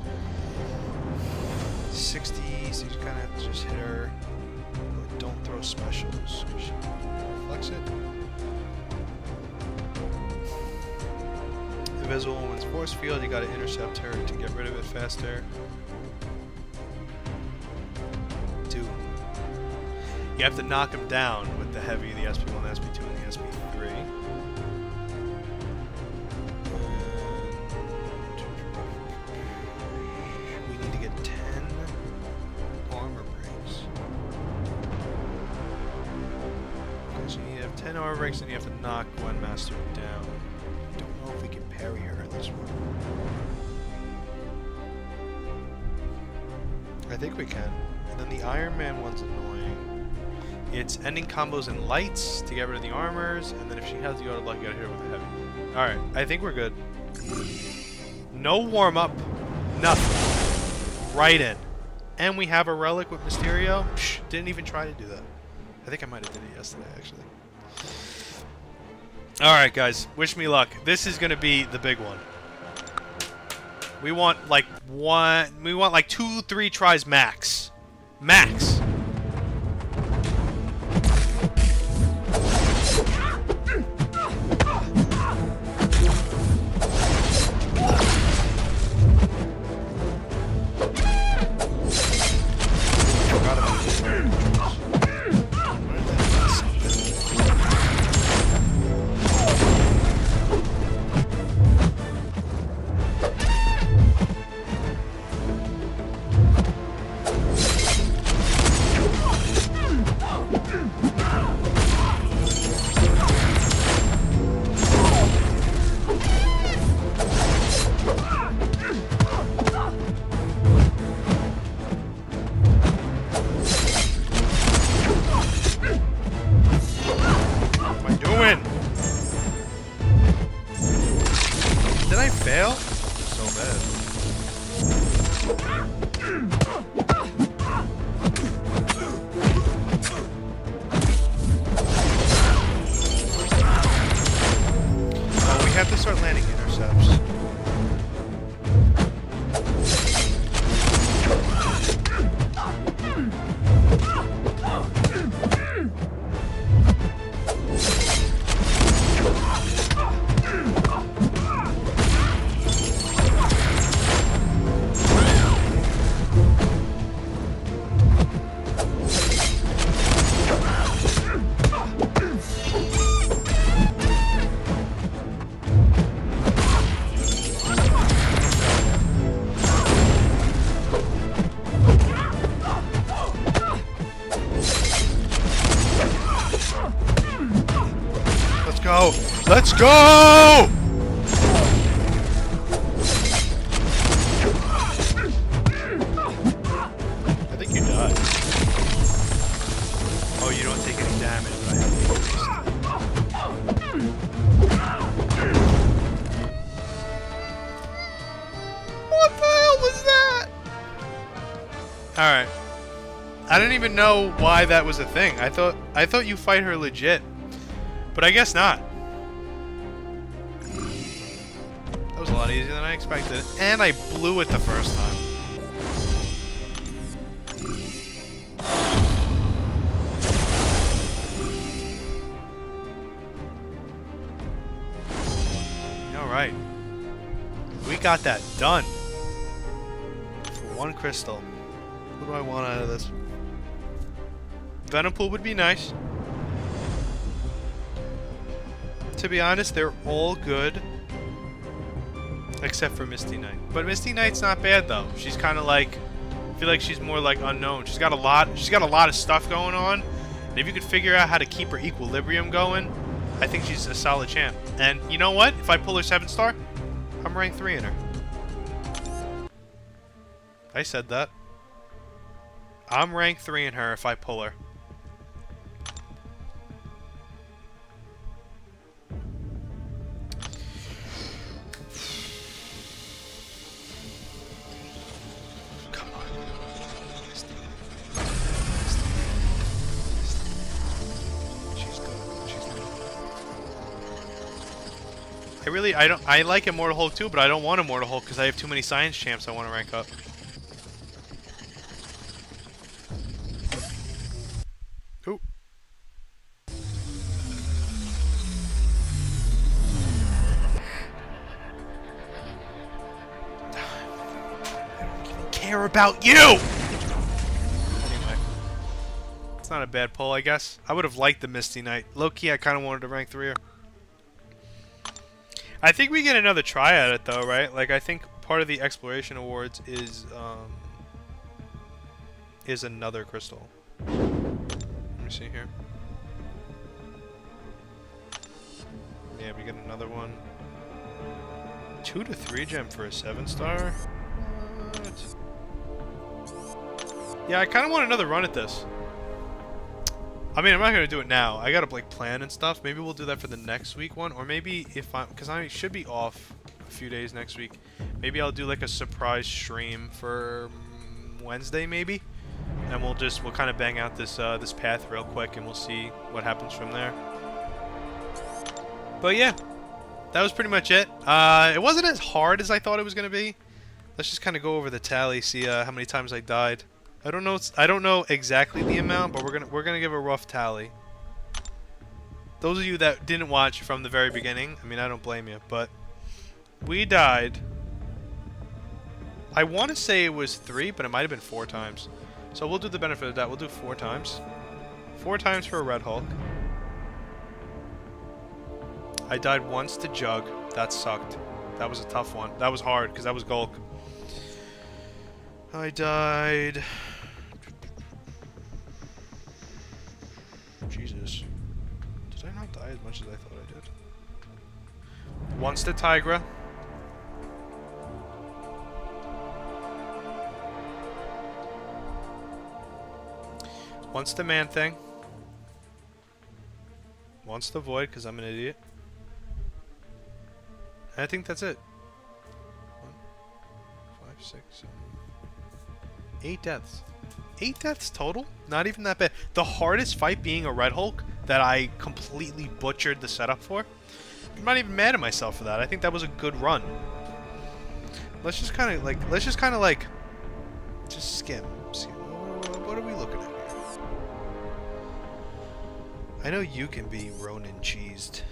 60, so you kinda have to just hit her. Don't throw specials. Flex it. Invisible Woman's Force Field, you gotta intercept her to get rid of it faster. 2. You have to knock him down with the heavy, the SP1, the SP2, and the SP3. We need to get 10 armor breaks. So you need to have 10 armor breaks and you have to knock Gwynmaster down. Don't know if we can parry her this one. I think we can. And then the Iron Man one's annoying. It's ending combos and lights to get rid of the armors, and then if she has the auto block, you gotta hit her with a heavy. Alright, I think we're good. No warm up. Nothing. Right in. And we have a relic with Mysterio. Psh, didn't even try to do that. I think I might have did it yesterday, actually. Alright, guys. Wish me luck. This is going to be the big one. We want, like, 2, 3 tries max. Max. go! Let's go! I think you died. Oh, you don't take any damage, but I have What the hell was that? Alright. I didn't even know why that was a thing. I thought you fight her legit. But I guess not. That was a lot easier than I expected. And I blew it the first time. Alright. We got that done. For one crystal. What do I want out of this? Venom Pool would be nice. To be honest, they're all good. Except for Misty Knight. But Misty Knight's not bad though. She's kinda like, I feel like she's more like unknown. She's got a lot of stuff going on. And if you could figure out how to keep her equilibrium going, I think she's a solid champ. And you know what? If I pull her 7-star, I'm rank 3 in her. I said that. I'm rank 3 in her if I pull her. Come on. She's good. She's good. I like Immortal Hulk too, but I don't want Immortal Hulk because I have too many science champs I want to rank up. Ooh. Care about you! Anyway. It's not a bad pull, I guess. I would have liked the Misty Knight. Low-key, I kind of wanted to rank 3 her. I think we get another try at it, though, right? Like, I think part of the Exploration Awards is another crystal. Let me see here. Yeah, we get another one. 2 to 3 gem for a 7-star? What? Yeah, I kind of want another run at this. I mean, I'm not going to do it now. I got to, like, plan and stuff. Maybe we'll do that for the next week one. Or maybe if I'm... Because I should be off a few days next week. Maybe I'll do, like, a surprise stream for Wednesday, maybe. And we'll kind of bang out this this path real quick, and we'll see what happens from there. But yeah, that was pretty much it. It wasn't as hard as I thought it was going to be. Let's just kind of go over the tally, see how many times I died. I don't know exactly the amount, but we're gonna give a rough tally. Those of you that didn't watch from the very beginning, I mean, I don't blame you, but we died. I want to say it was 3, but it might have been 4 times. So we'll do the benefit of that. We'll do 4 times. 4 times for a Red Hulk. I died once to Jug. That sucked. That was a tough one. That was hard because that was Gulk. I died... Jesus. Did I not die as much as I thought I did? Once to Tigra. Once the Man-Thing. Once the Void, because I'm an idiot. And I think that's it. 1, 5, 6, 7, 8 deaths. 8 deaths total? Not even that bad. The hardest fight being a Red Hulk that I completely butchered the setup for. I'm not even mad at myself for that. I think that was a good run. Let's just kind of like, just skim. What are we looking at here? I know you can be Ronin cheesed,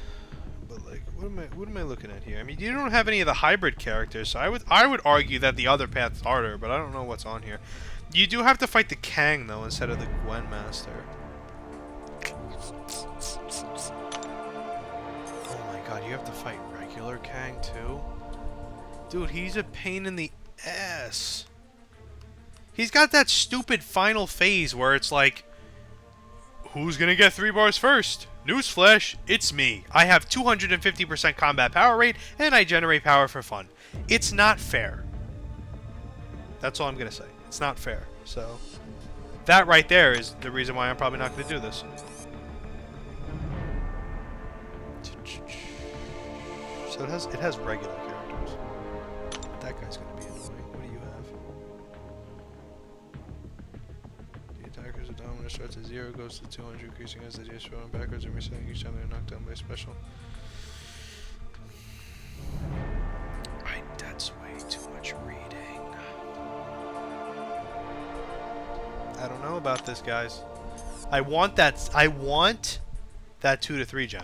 but like, what am I looking at here? I mean, you don't have any of the hybrid characters, so I would argue that the other path's harder, but I don't know what's on here. You do have to fight the Kang though instead of the Gwen Master. Oh my god, you have to fight regular Kang too? Dude, he's a pain in the ass. He's got that stupid final phase where it's like, who's gonna get 3 bars first? Newsflash, it's me. I have 250% combat power rate, and I generate power for fun. It's not fair. That's all I'm going to say. It's not fair. So, that right there is the reason why I'm probably not going to do this. So it has regular characters. That guy's going to be annoying. What do you have? The attacker's dominance starts at 0, goes to 200, increasing as the DS rolling backwards and resetting each time they're knocked down by a special. That's way too much reading. I don't know about this, guys. I want that 2 to 3 gem.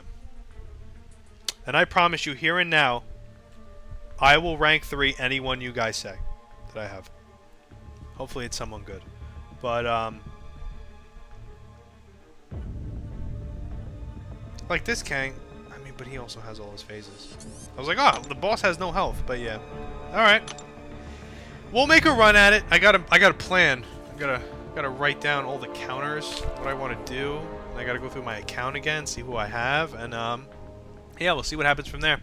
And I promise you, here and now, I will rank 3 anyone you guys say that I have. Hopefully it's someone good. But, like this Kang, I mean, but he also has all his phases. I was like, oh, the boss has no health, but yeah. Alright. We'll make a run at it. I got a plan. I gotta write down all the counters, what I want to do. And I gotta go through my account again, see who I have, and, yeah, we'll see what happens from there.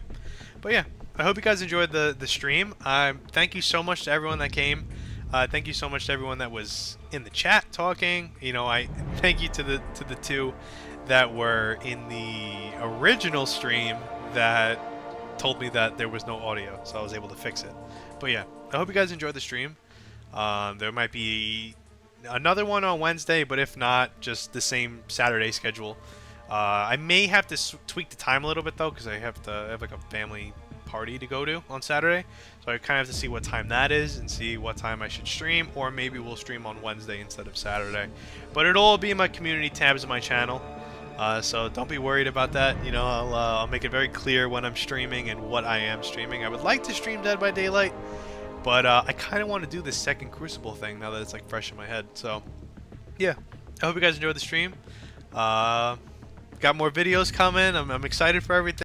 But yeah, I hope you guys enjoyed the stream. Thank you so much to everyone that came. Thank you so much to everyone that was in the chat talking. You know, I thank you to the 2 that were in the original stream that told me that there was no audio, so I was able to fix it. But yeah, I hope you guys enjoyed the stream. There might be another one on Wednesday, but if not, just the same Saturday schedule. I may have to tweak the time a little bit though, because I have like a family party to go to on Saturday, so I kind of have to see what time that is and see what time I should stream, or maybe we'll stream on Wednesday instead of Saturday. But it'll all be in my community tabs of my channel, so don't be worried about that. You know, I'll make it very clear when I'm streaming and what I am streaming. I would like to stream Dead by Daylight, but I kind of want to do this second Crucible thing now that it's like fresh in my head. So yeah, I hope you guys enjoyed the stream. Got more videos coming. I'm excited for everything.